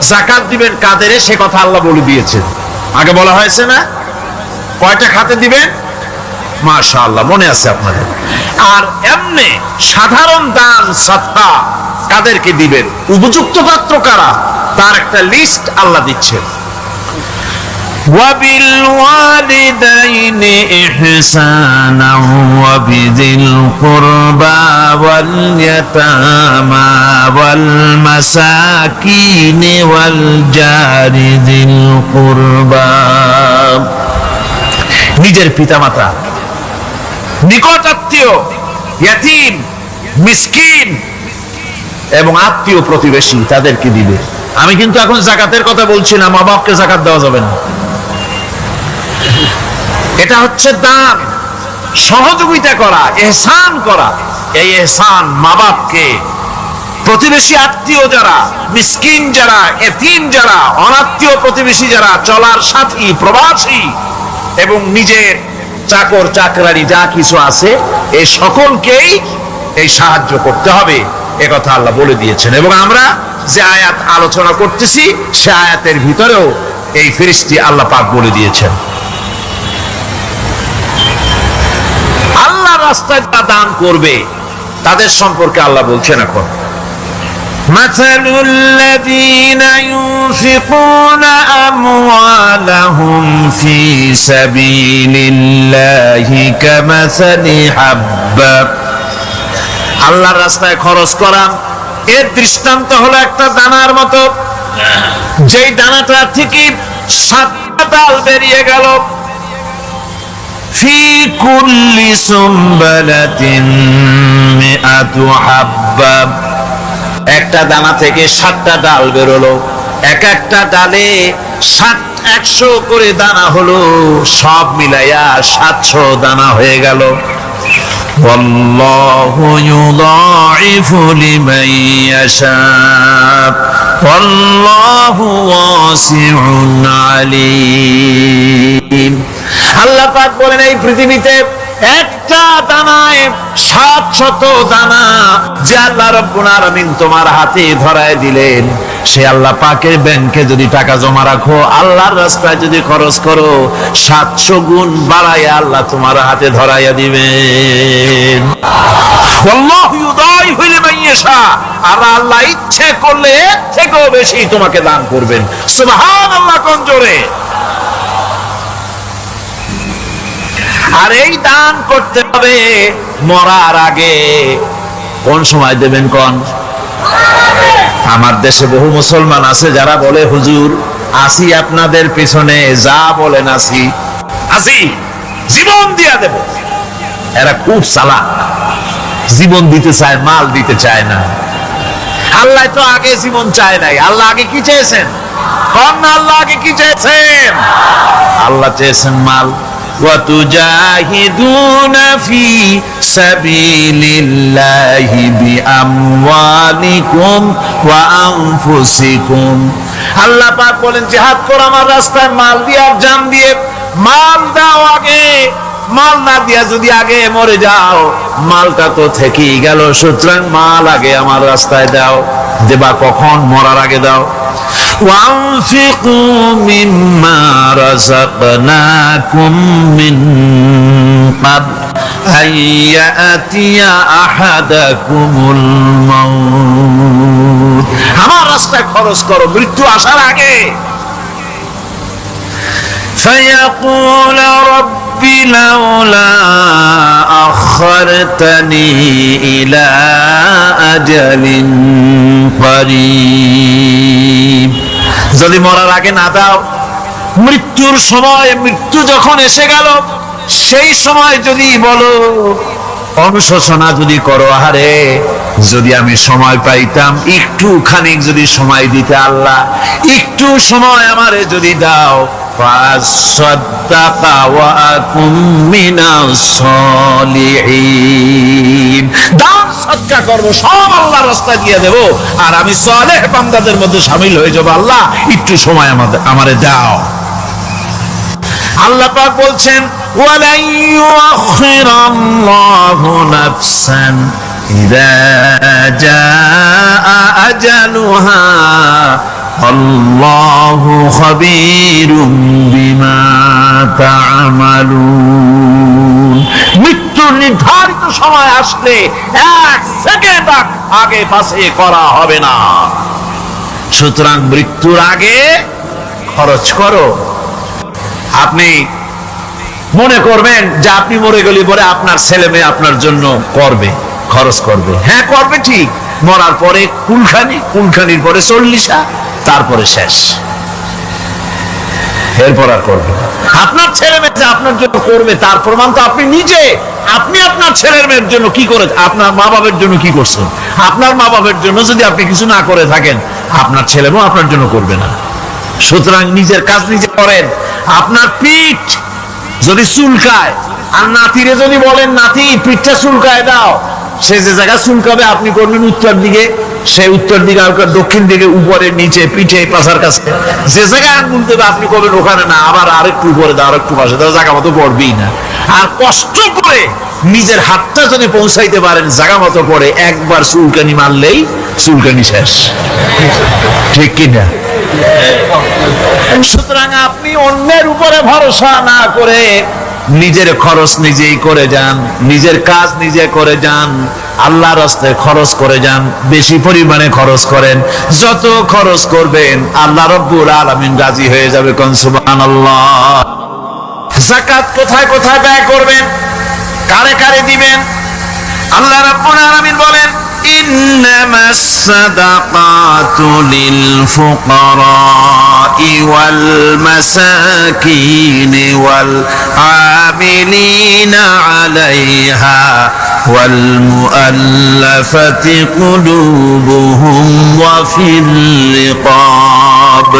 যাকাত দিবেন কাদের, সে কথা আল্লাহ বলে দিয়েছেন, আগে বলা হয়েছে না? কয়টা খাতে দিবেন? মাশাআল্লাহ মনে আছে আপনাদের। আর এমনি সাধারণ দান সাদকা কাদেরকে দিবেন, উপযুক্ত পাত্র কারা, তার একটা লিস্ট আল্লাহ দিচ্ছেন। وبالوالدين إحسانا وبذي القربى واليتامى والمساكين والجار ذي القربى। নিজের পিতামাতা, নিকট আত্মীয়, ইয়াতীম, মিসকিন এবং আত্মীয় প্রতিবেশী তাদেরকে দিবে। আমি কিন্তু এখন যাকাতের কথা বলছি না, মা বাপকে যাকাত দেওয়া যাবে না। এটা হচ্ছে দান, সহযোগিতা করা, ইহসান করা। এই ইহসান মা বাপকে, প্রতিবেশী আত্মীয় যারা, মিসকিন যারা, এতিম যারা, অনাত্মীয় প্রতিবেশী যারা, চলার সাথী, প্রবাসী এবং নিজের চাকর চাকরানি যা কিছু আছে, এই সকলকেই এই সাহায্য করতে হবে, একথা আল্লাহ বলে দিয়েছেন। এবং আমরা যে আয়াত আলোচনা করতেছি সে আয়াতের ভিতরেও এই ফেরেশতা আল্লাহ পাক বলে দিয়েছেন। আল্লাহর রাস্তায় যারা দান করবে তাদের সম্পর্কে আল্লাহ বলছেন এখন, মাসালুল লাযীনা ইউনফিকুনা আমওয়ালাহুম ফি সাবিলিল্লাহি কামাসালি হাব্বা। আল্লাহর রাস্তায় খরচ করা এর দৃষ্টান্ত হলো একটা দানার মতো, যেই দানাটা থেকে 7টা ডাল বেরিয়ে গেল। ফি কুল্লি সুমবালাতিন মিআতু হাব্বা, একটা দানা থেকে 7টা ডাল বেরোলো, এক একটা ডালে 100 করে দানা হলো, সব মিলাইয়া 700 দানা হয়ে গেল। ওয়াল্লাহু ইউদাইফু লিমান ইয়াশা ওয়াল্লাহু ওয়াসিউন আলীম। আল্লাহ পাক বলেন এই পৃথিবীতে একটা দানায় 700 দানা যে আল্লাহ রাব্বুল আলামিন তোমার হাতে ধরায় দিলেন, সে আল্লাহ পাকের ব্যাংকে যদি টাকা জমা রাখো, আল্লাহর রাস্তায় যদি খরচ করো, 700 গুণ বাড়াইয়া আল্লাহ তোমার হাতে ধরাইয়া দিবেন। আল্লাহু ইউদাইফু লিমান ইয়াশা, আর আল্লাহ ইচ্ছে করলে এর থেকেও বেশি তোমাকে দান করবেন। সুবহানাল্লাহ কোন জোরে। আর এই দান করতে হবে মরার আগে। কোন সময় দেবেন কোন? আমার দেশে বহু মুসলমান আছে যারা বলে, হুজুর আসি আপনাদের পিছনে, যা বলেন আসি, জীবন দিয়া দেব। এরা খুব চালাক, জীবন দিতে চায়, মাল দিতে চায় না। আল্লাহ তো আগে জীবন চায় নাই, আল্লাহ আগে কি চেয়েছেন? কোন আল্লাহ আগে কি চেয়েছেন? আল্লাহ চেয়েছেন মাল। وَتُجَاهِدُونَ فِي سَبِيلِ اللَّهِ بِأَمْوَالِكُمْ وَأَنفُسِكُمْ। আল্লাহ পাক বলেন জিহাদ করো আমার রাস্তায় মাল দিয়ে আর জান দিয়ে। মাল দাও আগে, মাল না দিয়া যদি আগে মরে যাও, মালটা তো থেকেই গেল। সুতরাং মাল আগে আমার রাস্তায় দাও। দেবা কখন? মরার আগে দাও। وَأَنفِقُوا مِمَّا رَزَقْنَاكُم مِّن قَبْلِ أَن يَأْتِيَ أَحَدَكُمُ الْمَوْتُ। আমার রাস্তায় খরচ করো মৃত্যু আসার আগে। فَيَقُولَ رَبِّ রব্বি লাউলা আখরতানি ইলা আজালিন করিব, যদি মরার আগে না দাও, মৃত্যুর সময়, মৃত্যু যখন এসে গেল সেই সময় যদি বলো, অনুশোচনা যদি করো, আহারে যদি আমি সময় পাইতাম, একটু খানিক যদি সময় দিতে আল্লাহ, একটু সময় আমারে যদি দাও, ফাসাদ্দাকা ওয়া আকুম মিনাস সলিহিন, দান সদকা করব, সব আল্লাহর রাস্তায় দিয়ে দেব, আর আমি সালেহ বান্দাদের মধ্যে শামিল হয়ে যাব। আল্লাহ একটু সময় আমারে দাও। আল্লাহ পাক বলছেন, ওয়ালা ইউআখিরাল্লাহু নাফসান ইযা জাআ আজালুহা আল্লাহু খাবীরুম বিমা তা'মালুন। মৃত্যুর নির্ধারিত সময় আসলে এক সেকেন্ড আগে পাশে করা হবে না। সুতরাং মৃত্যুর আগে খরচ করো। আপনি মনে করবেন যে আপনি মরে গেলে পরে আপনার ছেলে মেয়ে আপনার জন্য করবে, খরচ করবে। হ্যাঁ করবে ঠিক, মরার পরে কুলখানির পরে 40, তারপরে শেষ, এরপর আর করবে। আপনার ছেলে মেয়ে আপনার জন্য করবে তার প্রমাণ তো আপনি নিজে। আপনি আপনার ছেলের মেয়ের জন্য কি করে, আপনার মা বাবার জন্য কি করছেন? আপনার মা বাবার জন্য যদি আপনি কিছু না করে থাকেন, আপনার ছেলে মেয়ে আপনার জন্য করবে না। সুতরাং নিজের কাজ নিজে করেন। আপনার পিঠ যদি চুলকায়, আর নাতিরে যদি বলেন নাতি পিঠটা চুলকায় দাও, সে যে জায়গা চুলকাবে আপনি করবেন উত্তর দিকে, সে উত্তর দিকে, দক্ষিণ দিকে, উপরে নিচে, পিঠে, পাশার কাছে, যে জায়গায় আঙ্গুল দেবে আপনি করবেন ওখানে না, আবার আরেকটু উপরে দাও, আরেকটু পাশে দাও, জায়গা মতো পড়বেই না। আর কষ্ট করে নিজের হাতটা যদি পৌঁছাইতে পারেন জায়গা মতো পড়ে, একবার চুলকানি মারলেই চুলকানি শেষ, ঠিক কিনা? সুতরাং আপনি অন্যের উপরে ভরসা না করে নিজের খরচ নিজেই করে যান, নিজের কাজ নিজে করে যান, আল্লাহর রাস্তায় খরচ করে যান, বেশি পরিমাণে খরচ করেন। যত খরচ করবেন আল্লাহ রাব্বুল আলামিন রাজি হয়ে যাবে। কোন সুবহানাল্লাহ। যাকাত কোথায় কোথায় ব্যয় করবেন, কারে কারে দিবেন? আল্লাহ রাব্বুল আলামিন বলেন, ইন্নামাস সাদাকাতু লিল ফুকারা'i ওয়াল মাসাকিনি ওয়াল আমিলিনা আলাইহা ওয়াল মুআল্লাফাতি কুলুবুহুম ওয়া ফিল রিকাব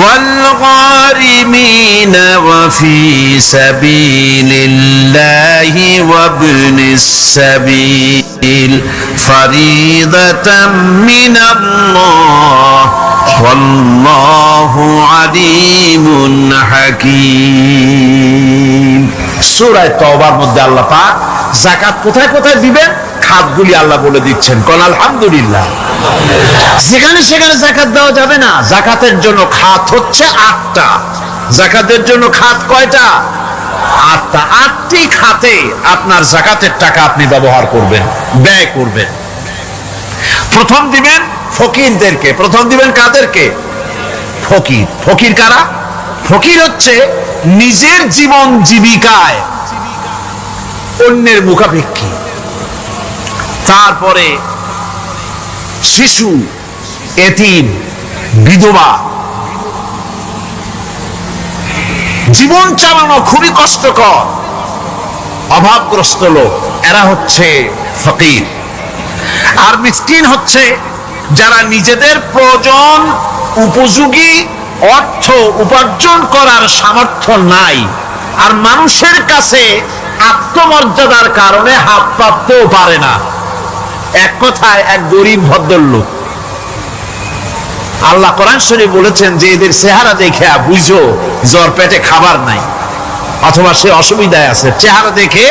والغارمين وفي سبيل الله وابن السبيل فريضة من الله والله عليم حكيم। সূরা তাওবার মধ্যে আল্লাহ পাক যাকাত কোথায় কোথায় দিবেন খাতগুলি আল্লাহ বলে দিচ্ছেন। কোন আলহামদুলিল্লাহ। যেখানে সেখানে যাকাত দেওয়া যাবে না। যাকাতের জন্য খাত হচ্ছে 8টা। যাকাতের জন্য খাত কয়টা? 8টা। 8টি খাতে আপনার যাকাতের টাকা আপনি ব্যবহার করবেন, ব্যয় করবেন। প্রথম দিবেন ফকিরদেরকে। প্রথম দিবেন কাদেরকে? ফকির। ফকির কারা? ফকির হচ্ছে নিজের জীবন জীবিকায় অন্যের মুখাপেক্ষী। তারপরে শিশু, এতিম, বিধবা, জীবন চালানো খুবই কষ্টকর, অভাবগ্রস্ত লোক, এরা হচ্ছে ফকির। আর মিসকিন হচ্ছে যারা নিজেদের প্রয়োজন উপযোগী অর্থ উপার্জন করার সামর্থ্য নাই, আর মানুষের কাছে আত্মমর্যাদার কারণে হাত পাততেও পারে না। এক কথায় এক গরিব ভদ্রলোক। আল্লাহ কোরআন শরীফে বলেছেন যে এদের চেহারা দেখে বুঝো জ্বর পেটে খাবার নাই, অথবা সে অসুবিধায় আছে, চেহারা দেখে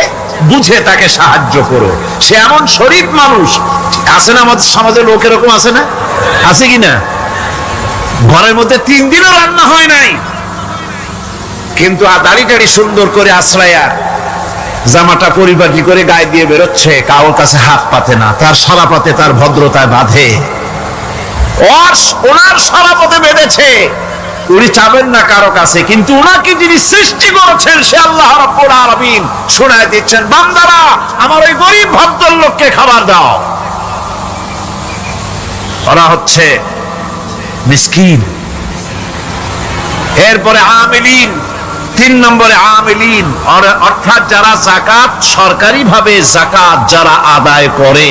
বুঝে তাকে সাহায্য করো। সে এমন শরীফ মানুষ আছে না আমাদের সমাজে? লোক এরকম আছে না? আছে কিনা? ঘরের মধ্যে 3 দিনও রান্না হয় নাই, কিন্তু দাড়ি টাড়ি সুন্দর করে আশ্রয়া জামাটা পরিপাটি করে গায়ে দিয়ে বেরোচ্ছে, কারোর কাছে হাত পাতে না, তার সরাপথে তার ভদ্রতায় বাঁধে। ওনার সরাপথে বেঁধেছে উনি চাবেন না কারো কাছে, কিন্তু উনাকে যিনি সৃষ্টি করেছেন সে আল্লাহ রাব্বুল আলামিন শোনায় দিচ্ছেন, বান্দারা আমার ওই গরিব ভদ্রলোককে খাবার দাও। ওরা হচ্ছে মিসকিন। এরপরে আমিলিন, 3 নম্বরে আমিলিন, অর্থাৎ যারা যাকাত সরকারিভাবে যাকাত যারা আদায় করে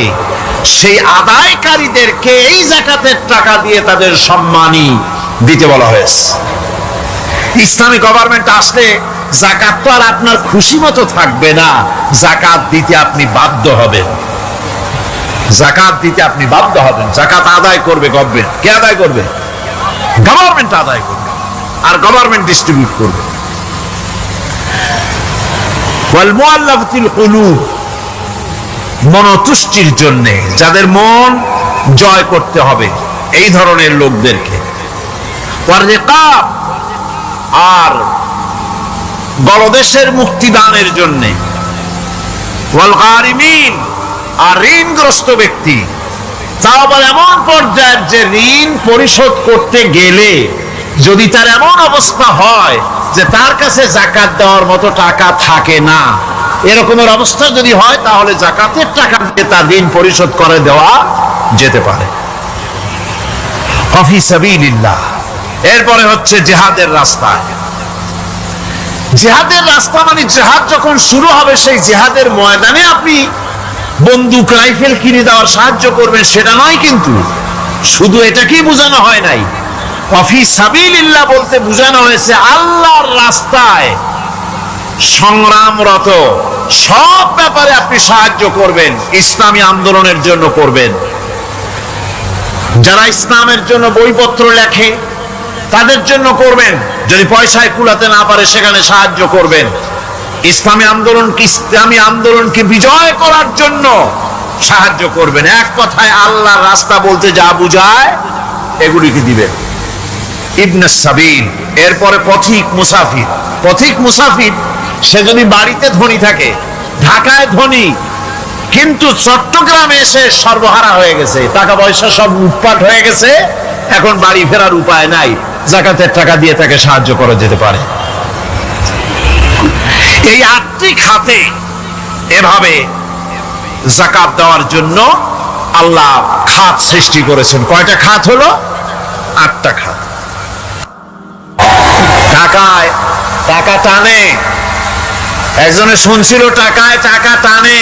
সেই আদায়কারীদেরকে এই যাকাতের টাকা দিয়ে তাদের সম্মানী দিতে বলা হয়েছে। ইসলামী গভর্নমেন্ট আসলে যাকাত তো আর আপনার খুশি মতো থাকবে না, যাকাত দিতে আপনি বাধ্য হবেন। যাকাত দিতে আপনি বাধ্য হবেন। যাকাত আদায় করবে গভর্নমেন্ট। কে আদায় করবে? গভর্নমেন্ট আদায় করবে, আর গভর্নমেন্ট ডিস্ট্রিবিউট করবে। ওয়াল মুআল্লাফাতিল কুলুব, মনতুষ্টির জন্য, যাদের মন জয় করতে হবে এই ধরনের লোকদেরকে। ওয়ার রিকাব, আর গলদেশের মুক্তিদানের জন্য। ওয়াল গারিমিন, আর ঋণগ্রস্ত ব্যক্তি, তাও আবার এমন পর্যায়ের যে ঋণ পরিশোধ করতে গেলে যদি তার এমন অবস্থা হয় যে তার কাছে যাকাত দেওয়ার মতো টাকা থাকে না, এরকমের অবস্থা যদি হয় তাহলে যাকাতের টাকা দিয়ে তার ঋণ পরিশোধ করে দেওয়া যেতে পারে। ফি সাবিলিল্লাহ। এরপরে হচ্ছে জিহাদের রাস্তা। জিহাদের রাস্তা মানে জিহাদ যখন শুরু হবে সেই জিহাদের ময়দানে আপনি বন্দুক রাইফেল কিনে দেওয়ার সাহায্য করবেন সেটা নয়, কিন্তু শুধু এটাকেই বোঝানো হয় নাই। ফি সাবিলিল্লাহ বলতে বোঝানো হয়েছে আল্লাহর রাস্তায় সংগ্রামরত সব ব্যাপারে আপনি সাহায্য করবেন, ইসলামী আন্দোলনের জন্য করবেন। যারা ইসলামের জন্য বইপত্র লেখে তাদের জন্য করবেন, যদি পয়সায় কুলাতে না পারে সেখানে সাহায্য করবেন। ইসলামী আন্দোলনকে বিজয় করার জন্য সাহায্য করবেন। এক কথায় আল্লাহর রাস্তা বলতে যা বুঝায় এগুলিকে দিবেন। ইবনে সাবিল, এরপরে পথিক মুসাফির। পথিক মুসাফির সে যদি বাড়িতে ধনী থাকে, ঢাকায় ধনী, কিন্তু চট্টগ্রামে এসে সর্বহারা হয়ে গেছে, টাকা পয়সা সব লুটপাট হয়ে গেছে, এখন বাড়ি ফেরার উপায় নাই, যাকাতের টাকা দিয়ে তাকে সাহায্য করা যেতে পারে। এই 8টি খাতে এভাবে যাকাত দেওয়ার জন্য আল্লাহ খাত সৃষ্টি করেছেন। কয়টা খাত হলো? 8টা খাত। টাকায় টাকা টানে, একজনে শুনছিল টাকায় টাকা টানে,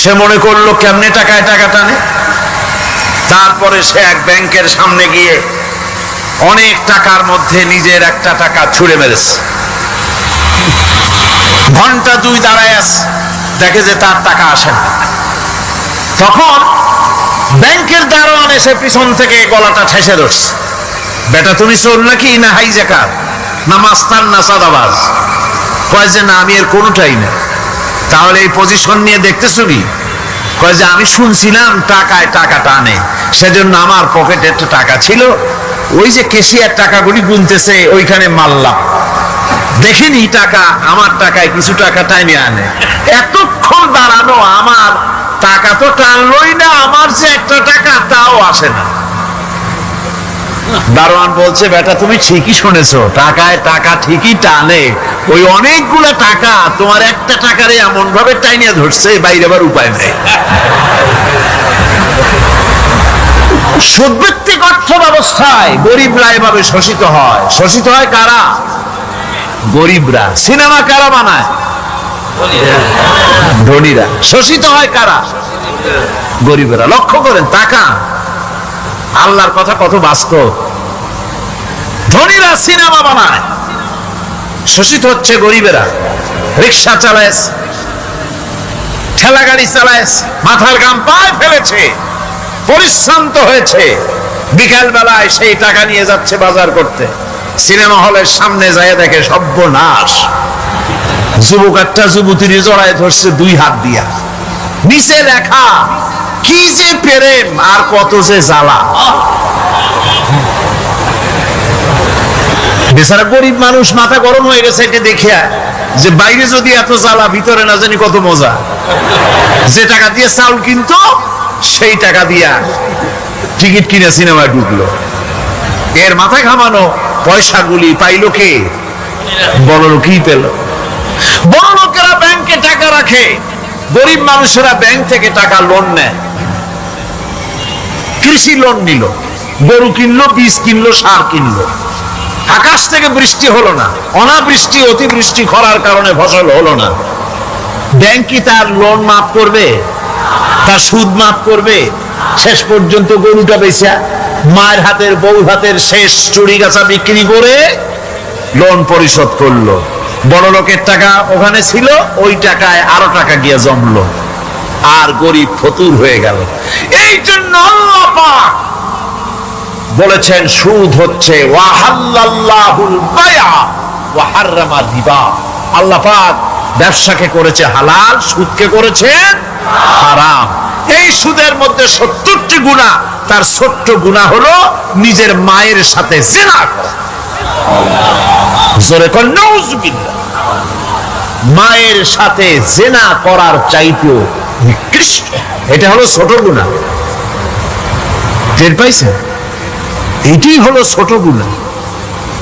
সে মনে করলো কেমনে টাকায় টাকা টানে। তারপরে সে এক ব্যাংকের সামনে গিয়ে অনেক টাকার মধ্যে নিজের একটা টাকা ছুঁড়ে মেরেছে। ঘন্টা 2 দাঁড়ায় আছে, দেখে যে তার টাকা আসে না। তখন ব্যাংকের দারোয়ান এসে পিছন থেকে গলাটা ঠেসে ধরছে, বেটা তুমি চোর নাকি, না হাইজ্যাকার, না মাস্তান, না চাঁদাবাজ? কয় যে না, আমি এর কোনোটাই না। তাহলে এই পজিশন নিয়ে দেখতেছ কি? কয় যে আমি শুনছিলাম টাকায় টাকা টানে, সেজন্য আমার পকেটে একটা টাকা ছিল, ওই যে কেশিয়ার টাকাগুলি গুনতেছে ওইখানে মারলাম, দেখিনি টাকা, আমার টাকায় কিছু টাকা টাইনে আনে। এতক্ষণ দাঁড়ানো, আমার টাকা তো টানলই না, আমার যে একটা টাকা তাও আসে না। দারোয়ান বলছে, বেটা তুমি ঠিকই শুনেছো, টাকায় টাকা ঠিকই টানে, ওই অনেকগুলো টাকা তোমার একটা টাকারে এমন ভাবে টাইনিয়া ধরছে, বাইরে আবার উপায় নেই। সুদভিত্তিক অর্থ ব্যবস্থায় গরিবরা এভাবে শোষিত হয়। শোষিত হয় কারা? গরিবরা। সিনেমা কারা বানায়? ধনীরা। শোষিত হয় কারা? গরিবেরা। লক্ষ্য করেন, টাকা আল্লাহর কথা কত বাস্তব। ধনীরা সিনেমা বানায়, শোষিত হচ্ছে গরিবেরা। রিক্সা চালায়, ঠেলা গাড়ি চালায়, মাথার ঘাম পায়ে ফেলেছে, পরিশ্রান্ত হয়েছে, বিকাল বেলায় সেই টাকা নিয়ে যাচ্ছে বাজার করতে, সিনেমা হলের সামনে যায় দেখে সর্বনাশ, যুবক একটা যুবতীর জড়ায় ধরছে 2 হাত দিয়া, নিচে লেখা কি যে প্রেম আর কত যে জ্বালা। বেচারা গরিব মানুষ মাথা গরম হয়ে গেছে এটা দেখিয়া, যে বাইরে যদি এত জ্বালা, ভিতরে না জানি কত মজা। যে টাকা দিয়ে চাউল কিনতো সেই টাকা দিয়া টিকিট কিনে সিনেমায় ঢুকলো। এর মাথায় ঘামানো পয়সাগুলি পাইল কে? বড় লোকই পেল। বড় লোকেরা ব্যাংকে টাকা রাখে, গরিব মানুষেরা ব্যাংক থেকে টাকা লোন নেয়। কৃষি লোন নিল, গরু কিনলো, বীজ কিনলো, সার কিনলো। আকাশ থেকে বৃষ্টি হলো না, অনাবৃষ্টি অতিবৃষ্টি খরার কারণে ফসল হলো না। ব্যাংক কি তার লোন মাফ করবে? তার সুদ মাফ করবে? শেষ পর্যন্ত গরুটা বেচা, মায়ের হাতের বউ হাতের শেষ চুরি গাছা বিক্রি করে লোন পরিশোধ করলো। বড় লোকের টাকা ওখানে ছিল, ওই টাকায় আরো টাকা গিয়ে জমলো, আর গরিব ফতুর হয়ে গেল। এই জন্য আল্লাহ পাক বলেছেন সুদ হচ্ছে ওয়াহাল্লাল্লাহুল বায়আ ওয়া হাররামা রিবা। আল্লাহ পাক ব্যবসাকে করেছে হালাল, সুদকে করেছেন হারাম। এই সুদের মধ্যে 70টি গুনাহ, তার ছোট্ট গুনাহ হলো নিজের মায়ের সাথে জিনা করা। জোরে কোন নাউজুবিল্লাহ। মায়ের সাথে জিনা করার চাইতেও নিকৃষ্ট, এটা হলো ছোট গুনাহ। টের পাইছেন? এটি হলো ছোট গুনাহ।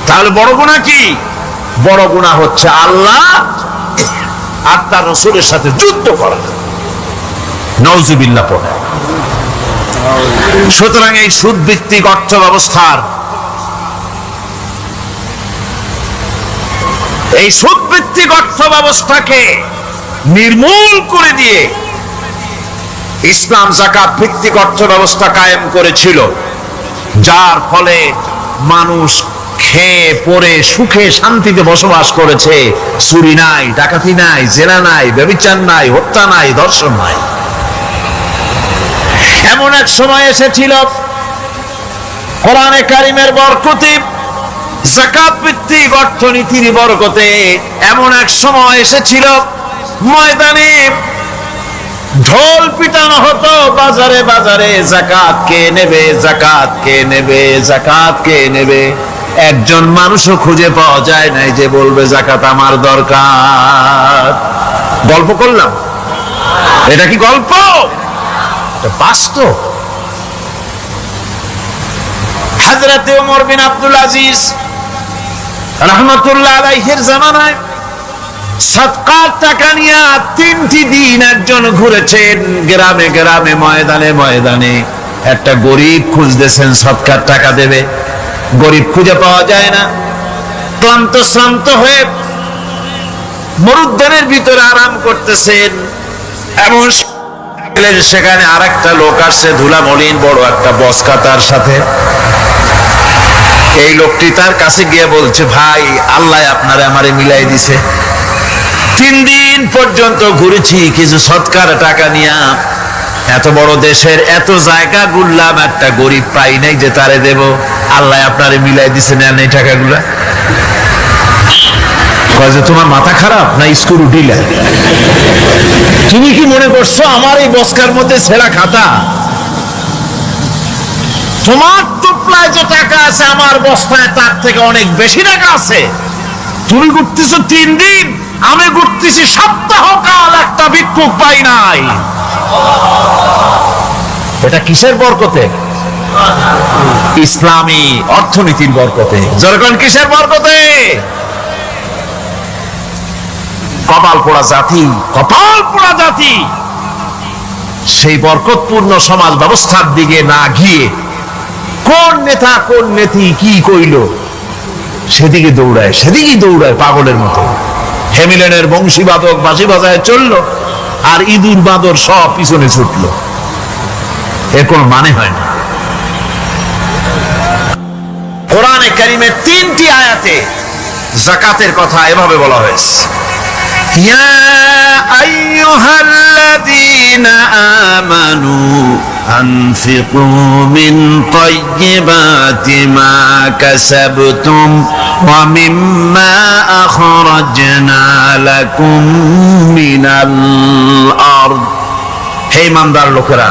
তাহলে বড় গুনাহ কি? বড় গুনাহ হচ্ছে আল্লাহ আর তার রাসূলের সাথে যুদ্ধ করা। নাউজুবিল্লাহ পড়ে। সুতরাং এই সুদ ভিত্তিক অর্থ ব্যবস্থার, এই সুদ ভিত্তিক অর্থ ব্যবস্থাকে নির্মূল করে দিয়ে ইসলাম যাকাত ভিত্তিক অর্থ ব্যবস্থা কায়েম করেছিল, যার ফলে মানুষ খেয়ে পরে সুখে শান্তিতে বসবাস করেছে। চুরি নাই, ডাকাতি নাই, জেনা নাই, ব্যভিচার নাই, হত্যা নাই, ধর্ষণ নাই। এমন এক সময় এসেছিল কোরআনে কারিমের বরকতে, যাকাত ভিত্তিক অর্থনীতির বরকতে, এমন এক সময় এসেছিল ময়দানে ঢোল পিটানো হতো বাজারে বাজারে, যাকাত কে নেবে, যাকাত কে নেবে, যাকাত কে নেবে। একজন মানুষও খুঁজে পাওয়া যায় নাই যে বলবে যাকাত আমার দরকার। গল্প করলাম? এটা কি গল্প? এটা বাস্তব। হযরত ওমর বিন আব্দুল আজিজ রাহমাতুল্লাহ আলাইহির জামানায় সাদকার টাকা নিয়ে 3টি দিন একজন ঘুরেছেন গ্রামে গ্রামে, ময়দানে ময়দানে। একটা গরিব খুঁজতেছেন সদকার টাকা দেবে, গরিব খুঁজে পাওয়া যায় না। ক্লান্ত শ্রান্ত হয়ে মরুদ্যানের ভিতরে আরাম করতেছেন, এমন সেখানে আর একটা লোক আসছে, ধুলা মলিন বড় একটা বসকা তার সাথে। এই লোকটি তার কাছে গিয়ে বলছে, ভাই আল্লাহ আপনারে আমারে মিলাই দিছে, 3 দিন পর্যন্ত ঘুরেছি কিছু সৎকার টাকা নিয়া, এত বড় দেশের এত জায়গা ঘুরলাম, একটা গরিব পাই নাই যে তারে দেব, আল্লাহ আপনারে মিলাই দিছে, নেন এই টাকাগুলা। তোমার মাথা খারাপ না স্কুল উঠিলা? তুমি কি মনে করছো আমার এই বস্কার মধ্যে ছেঁড়া খাতা? তোমার টুপলায় যে টাকা আছে আমার বস্তায় তার থেকে অনেক বেশি টাকা আছে। তুমি ঘুরতেছো 3 দিন, আমি ঘুরতেছি সপ্তাহকাল, একটা ভিক্ষুক পাই নাই। এটা কিসের বরকতে? ইসলামী অর্থনীতির বরকতে। যখন কিসের বরকতে? কপাল পোড়া জাতি, কপাল পোড়া জাতি। সেই বরকতপূর্ণ সমাজ ব্যবস্থার দিকে না গিয়ে কোন নেতা কোন নেত্রী কি কইল সেদিকে দৌড়ায়, সেদিকে দৌড়ায় পাগলের মতো। হেমিলেনের বংশীবাদক বাঁশি বাজায় চললো, আর ইঁদুর বাঁদর সব পিছনে ছুটলো। এর কোনো মানে হয় না। কোরআনে কারিমের 3টি আয়াতে যাকাতের কথা এভাবে বলা হয়েছে, ইয়া আইয়ুহাল্লাযীনা আমানু আনফিকু মিন তাইয়্যিবাতি মা কাসাবতুম ওয়া মিম্মা আখরাজনা লাকুম মিনাল আরদ। হে ইমানদার লোকেরা,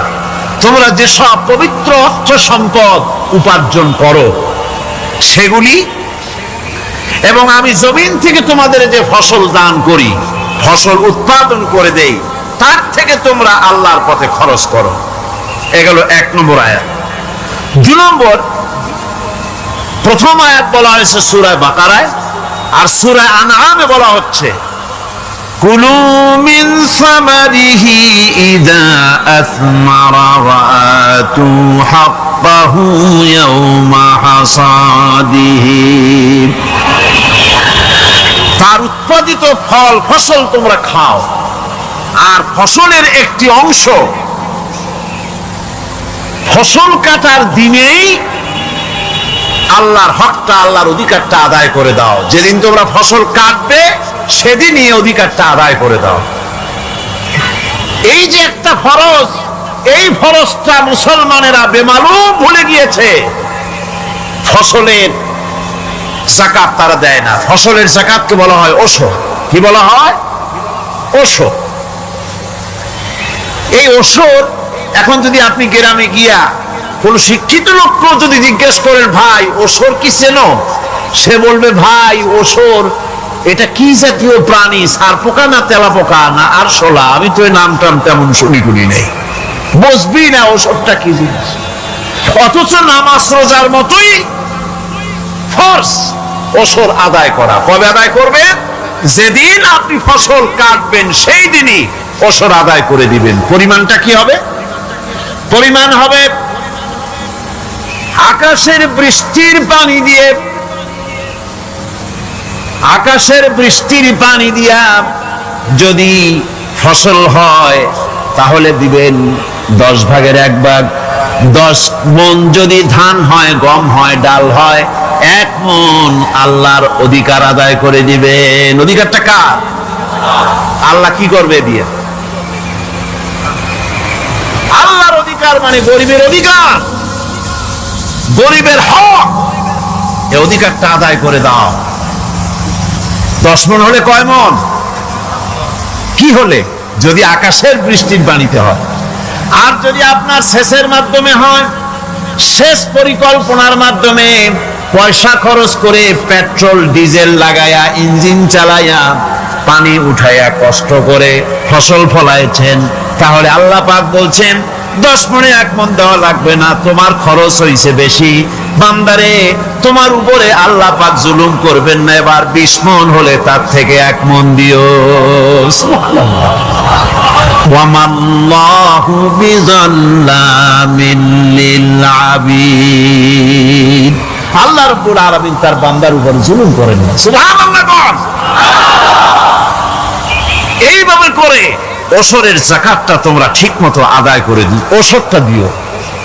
তোমরা যে সব পবিত্র অর্থ সম্পদ উপার্জন করো সেগুলি, এবং আমি জমিন থেকে তোমাদের যে ফসল দান করি, ফসল উৎপাদন করে দেই, তার থেকে তোমরা আল্লাহর পথে খরচ করো। এ গেল 1 নম্বর আয়াত। 2 নম্বর, প্রথম আয়াত বলা হয়েছে সূরা বাকারায়, আর সূরা আনআমে বলা হচ্ছে কুলু মিন সামারিহি ইযা আসমারা ওয়া আতু হাক্কাহু ইয়াওমা হাসাদিহি। তার উৎপাদিত ফল ফসল তোমরা খাও, আর ফসলের একটি অংশ ফসল কাটার দিনেই আল্লাহর হকটা, আল্লাহর অধিকারটা আদায় করে দাও। যেদিন তোমরা ফসল কাটবে সেদিনই অধিকারটা আদায় করে দাও। এই যে একটা ফরজ, এই ফরজটা মুসলমানেরা বেমালুম ভুলে গিয়েছে। ফসলের যাকাত তারা দেয় না। ফসলের যাকাতকে বলা হয় ওশর। কি বলা হয়? ওশর। এই ওশর এখন যদি আপনি গ্রামে গিয়া কোন শিক্ষিত লোককে যদি জিজ্ঞেস করেন, ভাই ওশর কি চেনো? সে বলবে, ভাই ওশর এটা কি জাতীয় প্রাণী, সারপোকা না তেলাপোকা না আরশোলা, আমি তো এই নামটাম তেমন শুনি নেই, বুঝবি না ওশরটা কি জিনিস। অথচ নামাজ রোজার মতোই ফরজ ওশর আদায় করা। কবে আদায় করবেন? যেদিন আপনি ফসল কাটবেন সেই দিনই ওশর আদায় করে দিবেন। পরিমাণটা কি হবে? পরিমাণ হবে আকাশের বৃষ্টির পানি দিয়ে, আকাশের বৃষ্টির পানি দিয়া যদি ফসল হয় তাহলে দিবেন 10 ভাগের 1 ভাগ। 10 মণ যদি ধান হয়, গম হয়, ডাল হয়, 1 মণ আল্লাহর অধিকার আদায় করে দিবেন। অধিকারটা কার? আল্লাহ কি করবে দিয়ে? আল্লাহর অধিকার মানে গরিবের অধিকার, গরিবের হক। এই অধিকারটা আদায় করে দাও। 10 মণ হলে কয় মণ? কি হলে? যদি আকাশের বৃষ্টির পানিতে হয়। আর যদি আপনার সেচের মাধ্যমে হয়, সেচ পরিকল্পনার মাধ্যমে পয়সা খরচ করে পেট্রোল ডিজেল লাগায়া ইঞ্জিন চালায়া পানি উঠাইয়া কষ্ট করে ফসল ফলাইছেন, তাহলে আল্লাহ পাক বলছেন 10 মণে 1 মণ দেওয়া লাগবে না, তোমার খরচ হইছে বেশি। বান্দারে, তোমার উপরে আল্লাহ পাক জুলুম করবেন না, এবার 20 মণ হলে তার থেকে 1 মণ দিও। সুবহানাল্লাহ। ওয়ামাল্লাহু বিযাল্লামিন লিল আবিদ। আল্লাহ রাব্বুল আলামিন তার বান্দার উপর জুলুম করেন না। সুবহানাল্লাহ। কোন এইভাবে করে ওশরের যাকাতটা তোমরা ঠিকমতো আদায় করে দিও। ওশরটা দিও,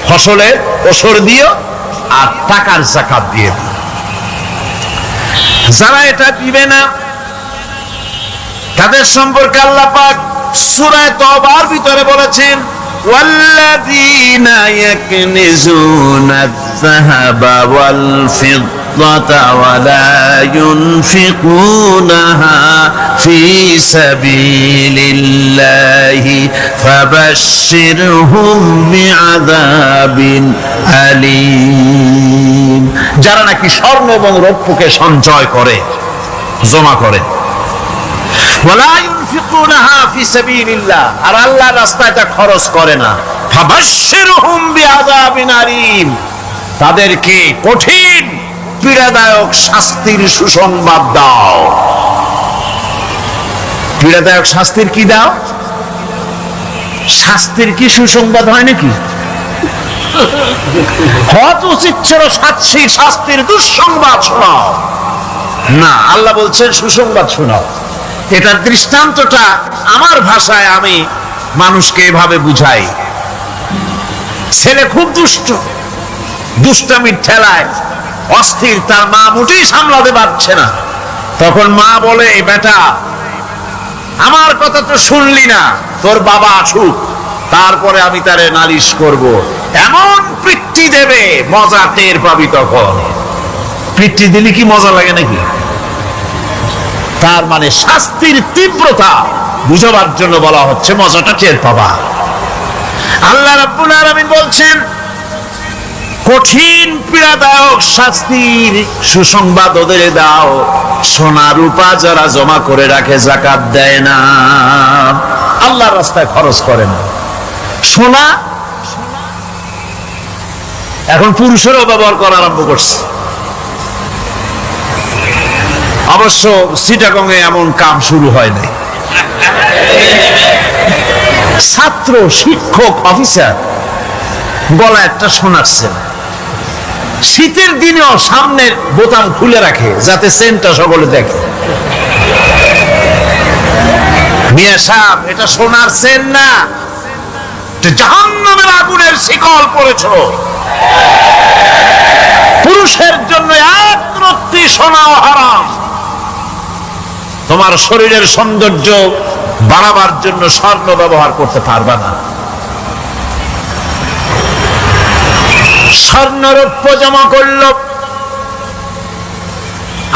ফসলের ওশর দিও, আর টাকার যাকাত দিয়ে দিও। যারা এটা দিবে না তাদের সম্পর্কে আল্লাহ পাক সূরা তওবার ভিতরে বলেছেন, ওয়াল্লাযীনা ইয়াকনিজুনা আয-যাহাবা ওয়াল ফিদ্দাতা ওয়া লা ইউনফিকুনাহা ফি সাবিলিল্লাহি ফাবাশশিরহুম বিআযাবিন আলীম। যারা নাকি স্বর্ণ এবং রৌপ্যকে সঞ্চয় করে, জমা করে, ওয়ালা ইউনফিকুনাহা ফি সাবিলিল্লাহ, আর আল্লাহর রাস্তায় তা খরচ করে না, ফাবাশশিরহুম বিআযাবিন আলীম, তাদেরকে কঠিন পীড়াদায়ক শাস্তির সুসংবাদ দাও। পীড়াদায়ক শাস্তির কি দাও? শাস্তির কি সুসংবাদ হয় নাকি? হয়তো উচিত ছিল শাস্তির দুঃসংবাদ শোনাও, না, আল্লাহ বলছেন সুসংবাদ শোনাও। এটার দৃষ্টান্তটা আমার ভাষায় আমি মানুষকে এভাবে বুঝাই। ছেলে খুব দুষ্ট, দুষ্টামির ঠেলায় অস্থির, তার মা মোটেই সামলাতে পারছে না। তখন মা বলে, বেটা আমার কথা তো শুনলি না, তোর বাবা আসুক, তারপরে আমি তারে নালিশ করব। এমন পিট্টি দেবে, মজা টের পাবি। তখন পিট্টি দিলে কি মজা লাগে নাকি? তার মানে শাস্তির তীব্রতা বুঝাবার জন্য বলা হচ্ছে, মজাটা টের পাবা। আল্লাহ রাব্বুল আলামিন বলছেন, কঠিন পীড়াদায়ক শাস্তির সুসংবাদ ওদের দাও, সোনা রূপা যারা জমা করে রাখে, যাকাত দেয় না, আল্লাহর রাস্তায় খরচ করে না। সোনা এখন পুরুষেরও ব্যবহার করা আরম্ভ করছে। অবশ্য চিটাগং এ এমন কাম শুরু হয় নাই। ছাত্র, শিক্ষক, অফিসার গলা একটা শোনাচ্ছেন, শীতের দিনেও সামনের বোতাম খুলে রাখে যাতে চেনটা সকলে দেখে। মিয়া সাহেব, এটা সোনার চেন না, জাহান্নামের আগুনের শিকল পড়েছো। পুরুষের জন্য এক রত্তি সোনাও হারাম। তোমার শরীরের সৌন্দর্য বাড়াবার জন্য স্বর্ণ ব্যবহার করতে পারবে না। স্বর্ণরৌপ্য জমা করলো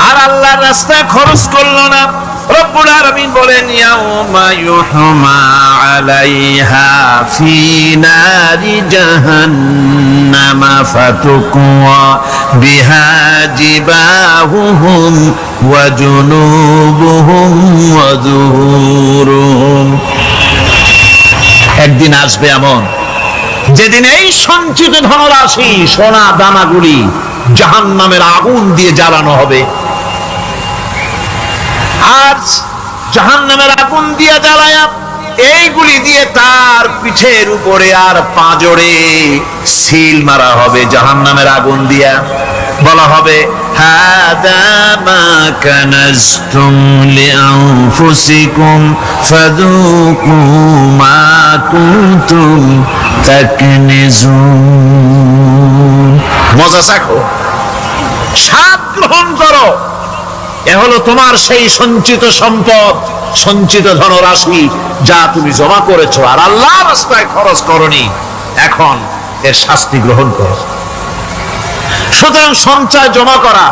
আর আল্লাহর রাস্তায় খরচ করলো না। রব্বুল আলামিন বলেন, ইয়াউমা ইউহমা আলাইহা ফি নারি জাহান্নামা ফাতুকওয়া বিহা জিবাহুহুম ওয়া জুনুবুহুম ওয়া যুহুরুহুম। একদিন আসবে এমন যেদিন এই সঞ্চিত ধনরাশি, সোনা দানাগুলি জাহান্নামের আগুন দিয়ে জ্বালানো হবে। আর জাহান্নামের আগুন দিয়ে জ্বালায়া এইগুলি দিয়ে তার পিঠের উপরে আর পাঁজরে সিল মারা হবে জাহান্নামের আগুন দিয়া। বলা হবে, হাদা মা কানাজতুম লিআনফুসিকুম ফাযুকু মা কুনতুম তাকনিজুন। মজা চাখো, স্বাদ গ্রহণ করো। এ হলো তোমার সেই সঞ্চিত সম্পদ, সঞ্চিত ধনরাশি যা তুমি জমা করেছো আর আল্লাহর রাস্তায় খরচ করনি। এখন এর শাস্তি গ্রহণ করো। সুতরাং সঞ্চয় জমা করা,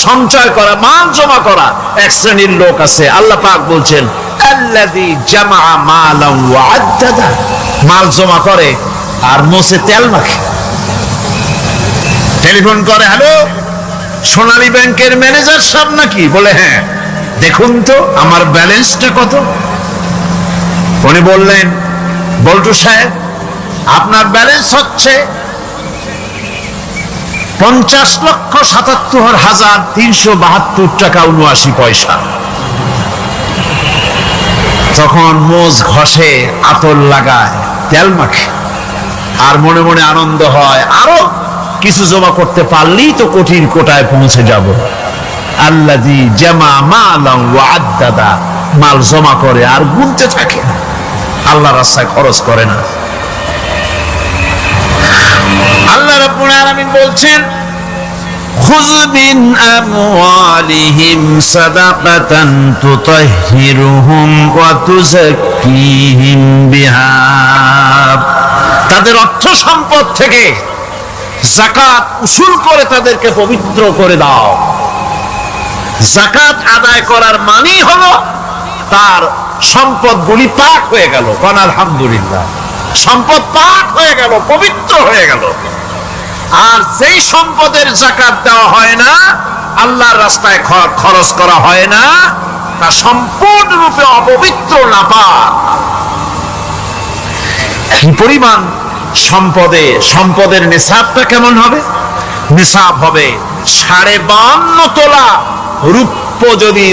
সঞ্চয় করা, মাল জমা করা এক শ্রেণীর লোক আছে। আল্লাহ পাক বলছেন, আল্লাযী জামা মালান ওয়া আদ্দাদা। মাল জমা করে আর মোছে তেল মাখে। টেলিফোন করে, হ্যালো, সোনালী ব্যাংকের ম্যানেজার সাহেব নাকি? বলে, হ্যাঁ, দেখুন তো আমার ব্যালেন্সটা কত। উনি বললেন, বল্টু সাহেব, আপনার ব্যালেন্স হচ্ছে 50,77,372 টাকা 79 পয়সা। তখন মোজ ঘষে, আতর লাগায়, তেল মাখে আর মনে মনে আনন্দ হয়, আরো কিছু জমা করতে পারলেই তো কঠিন কোটায় পৌঁছে যাব। আল্লাযী জামা মালান ওয়া আদ্দাদা। মাল জমা করে আর গুনতে থাকে, আল্লাহর রাস্তায় খরচ করে না। আল্লাহ রাব্বুল আলামিন বলছেন, খুয মিন আমওয়ালিহিম সাদাকাতান তুতাহহিরুহুম ওয়া তুযাক্কিহিম বিহা। তাদের অর্থ সম্পদ থেকে যাকাত উসুল করে তাদেরকে পবিত্র করে দাও। যাকাত আদায় করার মানেই হলো তার সম্পদগুলি পাক হয়ে গেল। কোন আলহামদুলিল্লাহ, সম্পদ পাক হয়ে গেল, পবিত্র হয়ে গেল। আর যেই সম্পদের যাকাত দেওয়া হয় না, আল্লাহর রাস্তায় খরচ করা হয় না, তা সম্পূর্ণরূপে অপবিত্র, নাপাক। কি পরিমাণ সম্পদের নিসাবটা কেমন হবে? নিসাব হবে 52.5 তোলা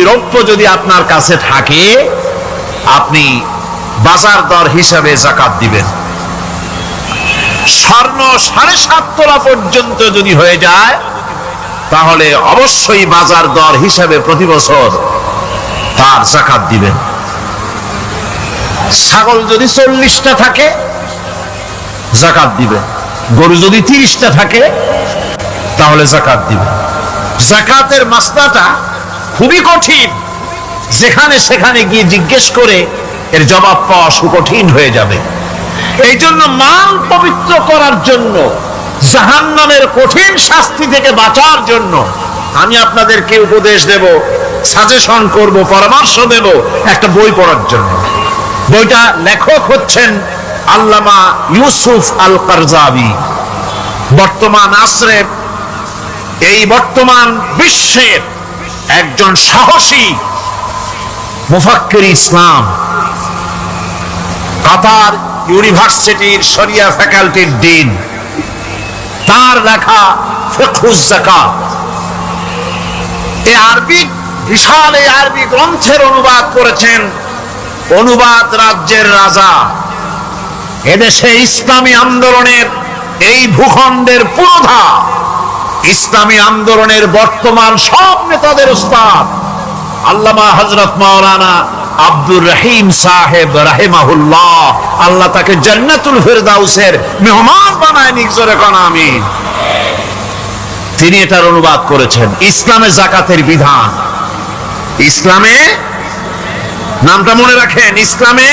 রৌপ্য যদি আপনার কাছে থাকে, আপনি বাজার দর হিসাবে যাকাত দিবেন। স্বর্ণ 7.5 তোলা পর্যন্ত যদি হয়ে যায়, তাহলে অবশ্যই বাজার দর হিসাবে প্রতি বছর তার যাকাত দিবেন। ছাগল যদি 40টা থাকে, যাকাত দিবেন। গরু যদি 30টা থাকে, তাহলে যাকাত দিবেন। যাকাতের মাসলাটা খুবই কঠিন। যেখানে সেখানে গিয়ে জিজ্ঞেস করে এর জবাব পাওয়া সুকঠিন হয়ে যাবে। এই জন্য মাল পবিত্র করার জন্য, জাহান্নামের কঠিন শাস্তি থেকে বাঁচার জন্য আমি আপনাদেরকে উপদেশ দেব, সাজেশন করব, পরামর্শ দেব একটা বই পড়ার জন্য। বইটা লেখক হচ্ছেন আল্লামা ইউসুফ আল কারজাবী। বর্তমান আসরে, এই বর্তমান বিশ্বের একজন সাহসী মুফাক্কির ইসলাম, কাতার ইউনিভার্সিটির শরিয়া ফ্যাকাল্টির ডিন। তার লেখা ফিকহুজ যাকাত। এই আরবি বিশাল এই আরবি গ্রন্থের অনুবাদ করেছেন অনুবাদ রাজ্যের রাজা। এদেশে ইসলামী আন্দোলনের এই ভূখণ্ডের পুরোধা, ইসলামী আন্দোলনের বর্তমান সব নেতাদের উস্তাদ আল্লামা হযরত মাওলানা আব্দুর রহিম সাহেব রাহিমাহুল্লাহ, আল্লাহ তাকে জান্নাতুল ফেরদাউসের মেহমান বানায় নিক, জোরে কোন আমিন। তিনি এটার অনুবাদ করেছেন ইসলামে যাকাতের বিধান। ইসলামে, নামটা মনে রাখেন, ইসলামে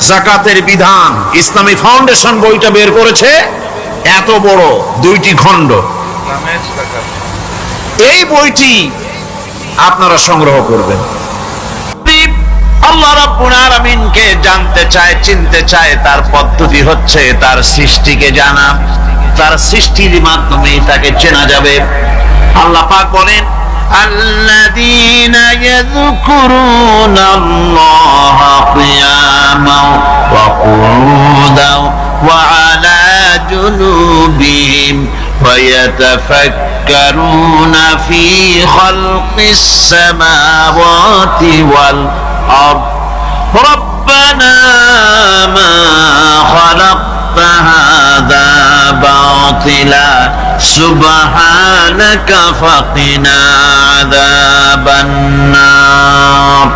যাকাতের বিধান। ইসলামী ফাউন্ডেশন বইটা বের করেছে, এত বড় 2টি খণ্ড। এই বইটি আপনারা সংগ্রহ করবেন। আল্লাহ রাব্বুল আলামিনকে জানতে চায়, চিনতে চায়, তার পদ্ধতি হচ্ছে তার সৃষ্টিকে জানা। তার সৃষ্টির মাধ্যমে তাকে চেনা যাবে। আল্লাহ পাক বলেন, আল্লাযীনা ইয়াযকুরুনাল্লাহা কিয়ামান ওয়া কুউদান ওয়া আলা জুনুবিহিম ওয়া ইয়াতাফাক্কারুনা ফী খালকিস সামাওয়াতি ওয়াল আরদ রব্বানা মা খালাকতা হাযা বাতিলা সুবহানাকা ফাকিনা আযাবান নার।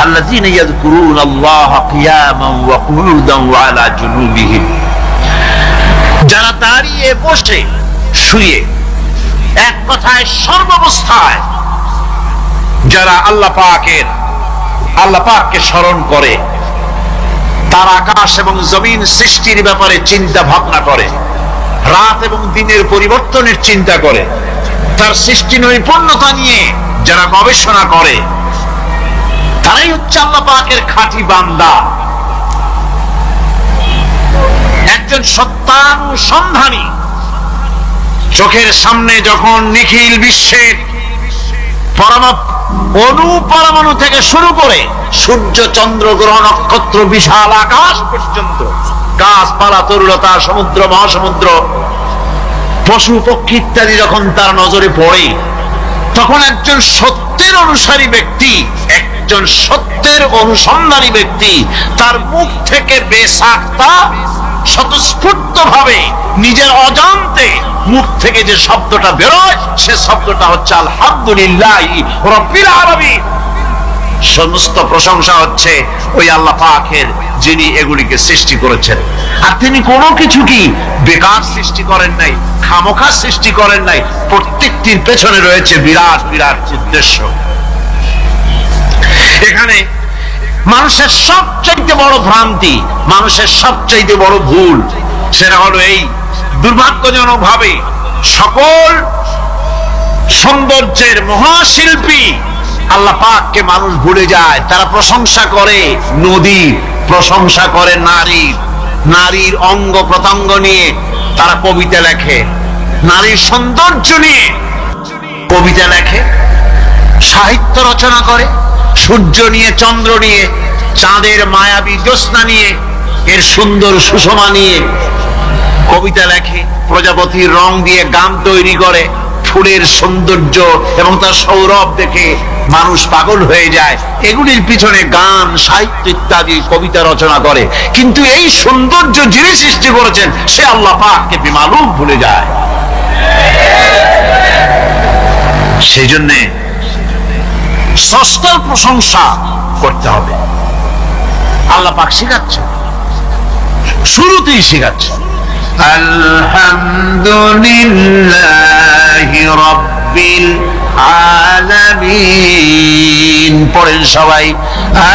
আল্লাযীনা ইয়াযকুরুনাল্লাহা কিয়ামান ওয়া কুউদান ওয়া আলা জুনুবিহিম, যারা দাঁড়িয়ে, বসে, শুয়ে, এক কথায় সর্বাবস্থায় যারা আল্লাহ পাককে স্মরণ করে, তার আকাশ এবং জমিন সৃষ্টির ব্যাপারে চিন্তা ভাবনা করে, রাত এবং দিনের পরিবর্তনের চিন্তা করে, তার সৃষ্টি নৈপুণ্যতা নিয়ে যারা গবেষণা করে, তারাই হচ্ছে আল্লাহ পাকের খাঁটি বান্দা। একজন সত্যানুসন্ধানী, চোখের সামনে যখন নিখিল বিশ্বের পরমাণু থেকে শুরু করে সূর্য, চন্দ্র, গ্রহ, নক্ষত্র, বিশাল আকাশ পর্যন্ত, গাছপালা, তরুলতা, সমুদ্র, মহাসমুদ্র, পশু পক্ষী ইত্যাদি যখন তার নজরে পড়ে, তখন একজন সত্যের অনুসারী ব্যক্তি, একজন সত্যের অনুসন্ধানী ব্যক্তি তার মুখ থেকে বেসাক্তা স্বতঃস্ফূর্ত ভাবে নিজের অজান্তে মুখ থেকে যে শব্দটা বেরোয়, সে শব্দটা হচ্ছে আলহামদুলিল্লাহি রাব্বিল আলামিন। সমস্ত প্রশংসা হচ্ছে ওই আল্লাহ পাকের, যিনি এগুলিকে সৃষ্টি করেছেন। আর তিনি কোনো কিছু কি বেকার সৃষ্টি করেন নাই, খামোখা সৃষ্টি করেন নাই। প্রত্যেকটির পেছনে রয়েছে বিরাট বিরাট উদ্দেশ্য। এখানে মানুষের সবচাইতে বড় ভ্রান্তি, মানুষের সবচাইতে বড় ভুল, সেটা হলো এই, দুর্ভাগ্যজনক ভাবে সকল সৌন্দর্যের মহাশিল্পী আল্লাহ পাককে মানুষ ভুলে যায়। তারা প্রশংসা করে নদীর, প্রশংসা করে নারীর অঙ্গ প্রত্যঙ্গ নিয়ে তারা কবিতা লেখে, নারীর সৌন্দর্য নিয়ে কবিতা লেখে, সাহিত্য রচনা করে, সূর্য নিয়ে, চন্দ্র নিয়ে, চাঁদের মায়াবী জ্যোৎস্না নিয়ে, এর সুন্দর সুষমা নিয়ে কবিতা লেখে, প্রজাপতির রং দিয়ে গান তৈরি করে, ফুলের সৌন্দর্য এবং তার সৌরভ দেখে মানুষ পাগল হয়ে যায়। এগুলির পিছনে গান, সাহিত্য ইত্যাদি কবিতা রচনা করে, কিন্তু এই সৌন্দর্য যিনি সৃষ্টি করেছেন সে আল্লাহ পাককে বেমালুম ভুলে যায়। সেই জন্য স্রষ্টার প্রশংসা করতে হবে। আল্লাহ পাক শিখাচ্ছে, শুরুতেই শিখাচ্ছে আলহামদুলিল্লাহি রাব্বিল আলামিন। পড়েন সবাই,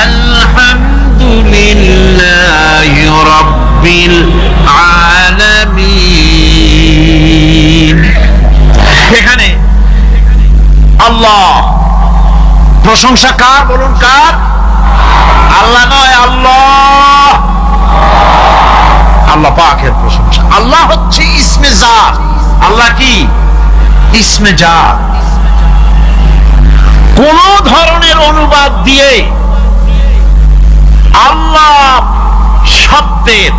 আলহামদুলিল্লাহি রাব্বিল আলামিন। এখানে আল্লাহ, প্রশংসা কার বলুন, কার? আল্লাহ নয়, আল্লাহ, আল্লাহ পাকের প্রশংসা। আল্লাহ হচ্ছে ইসমে জাত। আল্লাহ কি? ইসমে জাত। কোন ধরনের অনুবাদ দিয়ে আল্লাহ শব্দের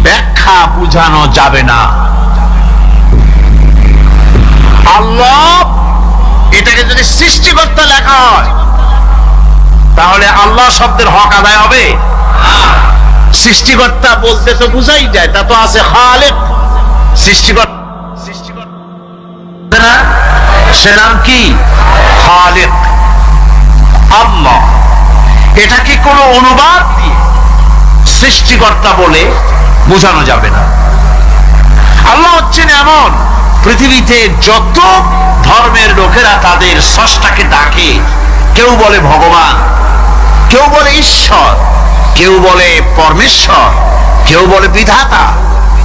ব্যাখ্যা বোঝানো যাবে না। আল্লাহ এটাকে আল্লাহ শব্দের হক আদায় হবে? সৃষ্টিকর্তা বলতে তো বুঝাই যায়, তা তো আছে খালেক, সৃষ্টিকর্তা না, সে নাম কি? খালেক আল্লাহ। এটাকে কোন অনুবাদ দিয়ে সৃষ্টিকর্তা বলে বোঝানো যাবে না। আল্লাহ হচ্ছেন এমন, পৃথিবীতে যত ধর্মের লোকেরা তাদের স্রষ্টাকে ডাকে, কেউ বলে ভগবান, কেউ বলে ঈশ্বর, কেউ বলে পরমেশ্বর, কেউ বলে বিধাতা,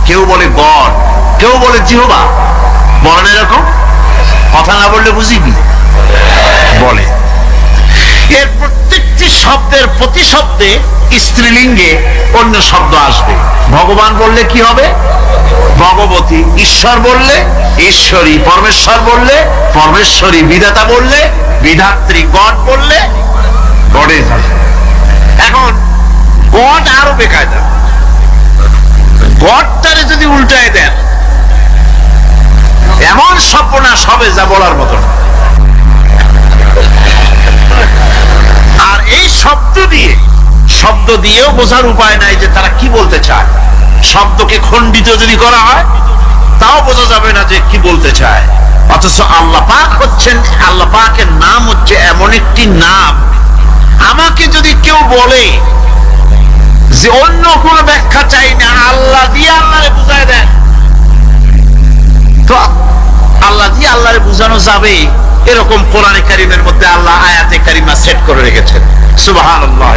কেউ বলে গড, কেউ বলে জিহোবা। বলেন এরকম? কথা না বললে বুঝিবি বলে। এর প্রত্যেকটি শব্দের প্রতিশব্দে স্ত্রীলিঙ্গে অন্য শব্দ আসবে। ভগবান বললে কি হবে? ভগবতী। ঈশ্বর বললে ঈশ্বরী, পরমেশ্বর বললে পরমেশ্বরী, বিধাতা বললে বিধাত্রী, গড বললে গডেজ আসবে। এখন গড আরো বেকায়দা। গডটারে যদি উল্টায় দেন, এমন সর্বনাশ হবে যা বলার মতো না। আর এই শব্দ দিয়েও বোঝার উপায় নাই যে তারা কি বলতে চায়। শব্দকে খণ্ডিত যদি করা হয় তাও বোঝা যাবে না যে কি বলতে চায়। অথচ আল্লাহ পাক হচ্ছেন, আল্লাহ পাকের নাম হচ্ছে এমন একটি নাম, আমাকে যদি কেউ বলে যে অন্য কোনো ব্যাখ্যা চাই না, আল্লাহ দিয়ে আল্লাহরে বুঝায় দেন, তো আল্লাহ দিয়ে আল্লাহরে বুঝানো যাবে। এরকম কোরআনে কারীমের মধ্যে আল্লাহ আয়াতে কারিমা সেট করে রেখেছেন। সুবহানাল্লাহ।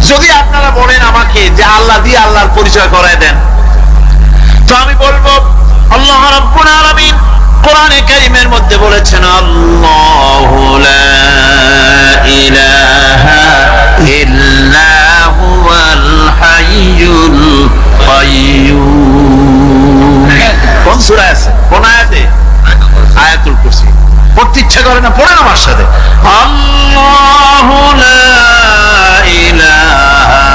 যদি আপনারা বলেন আমাকে যে আল্লাহ দিয়ে আল্লাহর পরিচয় করায় দেন, তো আমি বলবো আল্লাহ রাব্বুল আলামিন কোরআনে কারীমের মধ্যে বলেছেন, আল্লাহু লা ইলাহা ইল্লা হুয়াল হাইয়ুল কাইয়্যুম। কোন সূরা আছে? কোন আয়াতে? আয়াতুল কুরসি। পড়তে ইচ্ছা করে না? পড়েন আমার সাথে। আল্লাহু লা ইলাহা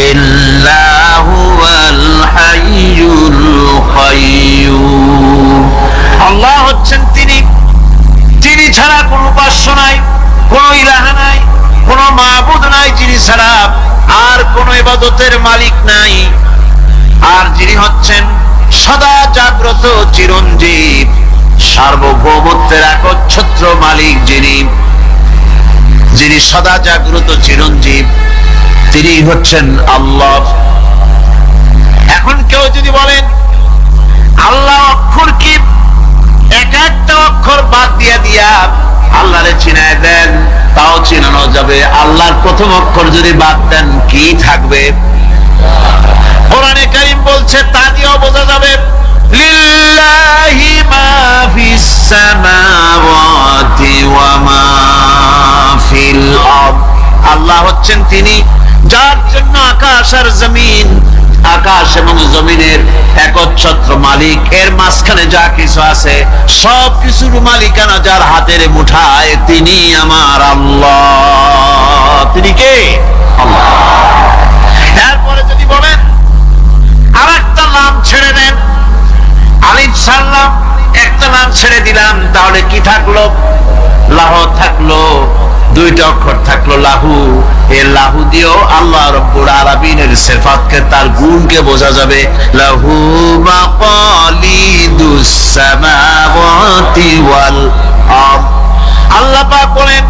ইল্লা হুয়াল হাইয়ুল কাইয়্যুম। আল্লাহ হচ্ছেন তিনি, যিনি ছাড়া কোনো উপাস্য নাই, কোনো ইলাহা নাই, কোনো মাবুদ নাই, যিনি ছাড়া আর কোনো ইবাদতের মালিক নাই। আর যিনি হচ্ছেন সদা জাগ্রত চিরঞ্জীব, সার্বভৌমত্বের একচ্ছত্র মালিক, যিনি সদা জাগ্রত চিরঞ্জীব, তিনি হচ্ছেন আল্লাহ। এখন কেউ যদি বলেন আল্লাহ অক্ষর কি, এক একটা অক্ষর বাদ দিয়া আল্লাহরে চিনায় দেন, তাও চিনানো যাবে। আল্লাহর প্রথম অক্ষর যদি বাদ দেন কি থাকবে? কোরআনে কারীম বলছে তা দিয়েও বোঝা যাবে। লিল্লাহি মা ফিস সামাওয়াতি ওয়া মা ফিল আরদ। আল্লাহ হচ্ছেন তিনি যার জন্য আকাশ আর জমিন, আকাশ এবং জমিনের একচ্ছত্র মালিক। এর মাঝখানে যা কিছু আছে সব কিছুর মালিকানা যার হাতের মুঠায়, তিনি আমার আল্লাহ। তিনি কে? আল্লাহ। এরপরে যদি বলেন আর একটা নাম ছেড়ে দেন, আলিফ সাল্লাম একটা নাম ছেড়ে দিলাম, তাহলে কি থাকলো? লাহ থাকলো, দুইটা অক্ষর থাকলো লাহু। এই লাহু দিয়েও আল্লাহ রাব্বুল আলামিনের সিফাতকে, তার গুণকে বোঝা যাবে। লাহু মাকালিদুস সামাওয়াতি ওয়াল আরদ। আল্লাহ পাক বলেন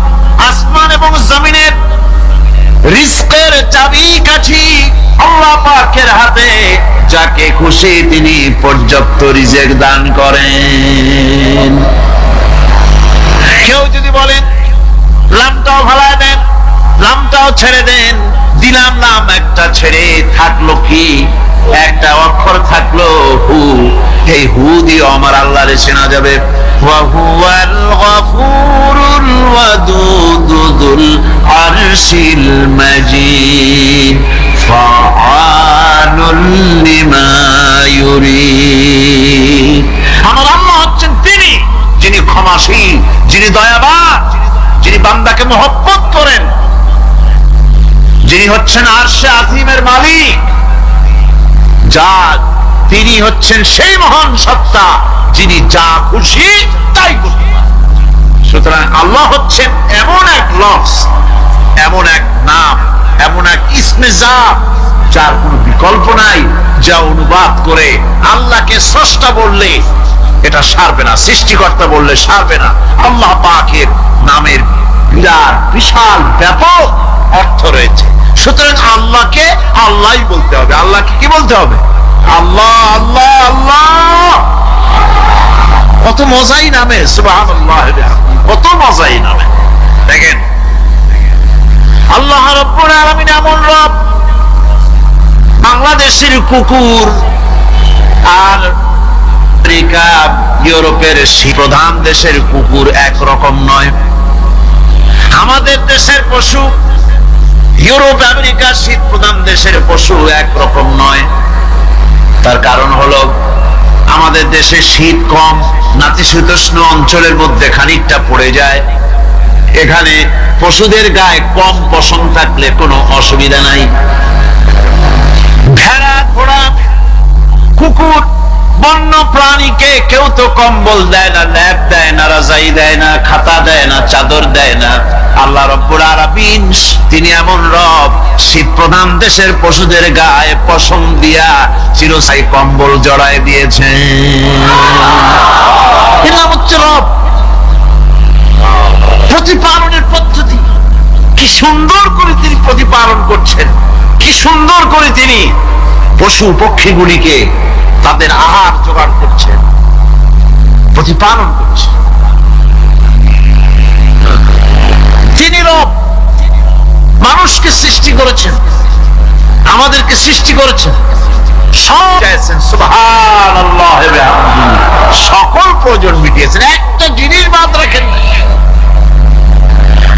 আসমান এবং জমিনের রিজকের চাবিকাঠি আল্লাহ পাকের হাতে, যাকে খুশি তিনি পর্যাপ্ত রিজেক দান করেন। কেউ যদি বলেন লামটাও ভাড়া দেন, লামটাও ছেড়ে দেন, দিলাম নাম একটা ছেড়ে, থাকলো কি? একটা অক্ষর থাকলো হু। এই হু দিয়ে আমার আল্লাহরে চেনা যাবে। ওয়া হুয়াল গফুরুল ওয়াদুদুল আরশিল মাজিদ ফাআলুল লিমা ইউরিদ। আমার আল্লাহ হচ্ছেন তিনি, যিনি ক্ষমাশীল, যিনি দয়াবান, যিনি বান্দাকে মহব্বত করেন, যিনি হচ্ছেন আরশে আজিমের মালিক, তিনি হচ্ছেন সেই মহান সত্তা যিনি যা খুশি তাই করতে পারেন। সুতরাং আল্লাহ হচ্ছেন এমন এক লফজ, এমন এক নাম, এমন এক ইসমে জাত যার কোনো বিকল্প নাই, যা অনুবাদ করে আল্লাহকে স্রষ্টা বললে এটা সারবে না, সৃষ্টিকর্তা বললে সারবে না। আল্লাহ পাকের নামের বিরাট বিশাল ব্যাপক অর্থ রয়েছে। সুতরাং আল্লাহকে আল্লাহই বলতে হবে। আল্লাহকে কি বলতে হবে? আল্লাহ আল্লাহ আল্লাহ। কত মজাই নামে, সুবহানাল্লাহ, কত মজাই নামে। দেখেন আল্লাহ রাব্বুল আলামিন এমন রব, বাংলাদেশের কুকুর আর আমেরিকা ইউরোপের প্রধান দেশের কুকুর একরকম নয়। আমাদের দেশের পশু ইউরোপ আমেরিকার শীত প্রধান দেশের পশু একরকম নয়। তার কারণ হলো আমাদের দেশে শীত কম, নাতিশীতোষ্ণ অঞ্চলের মধ্যে খানিকটা পড়ে যায়। এখানে পশুদের গায়ে কম পশম থাকলে কোনো অসুবিধা নাই। ভেড়া, ঘোড়া, কুকুর, বন্য প্রাণীকে কেউ তো কম্বল দেয় না, ল্যাপ দেয় না, রাজাই দেয় না, খাতা দেয় না, চাদর দেয় না। আল্লাহ রাব্বুল আলামিন তিনি এমন রব, শীত প্রধান দেশের পশুদের গায়ে পশম দিয়া চিরস্থায়ী কম্বল জড়ায় দিয়েছেন। এটা হচ্ছে রব। প্রতিপালনের পদ্ধতি কি সুন্দর করে তিনি প্রতিপালন করছেন, কি সুন্দর করে তিনি পশু পক্ষীগুলিকে তাদের আহার জোগাড় করছেন, প্রতিপালন করছেন। তিনি রব, মানুষকে সৃষ্টি করেছেন, আমাদেরকে সৃষ্টি করেছেন, সুবহানাল্লাহ, সকল প্রয়োজন মিটিয়েছেন, একটা জিনিস বাদ রাখেন।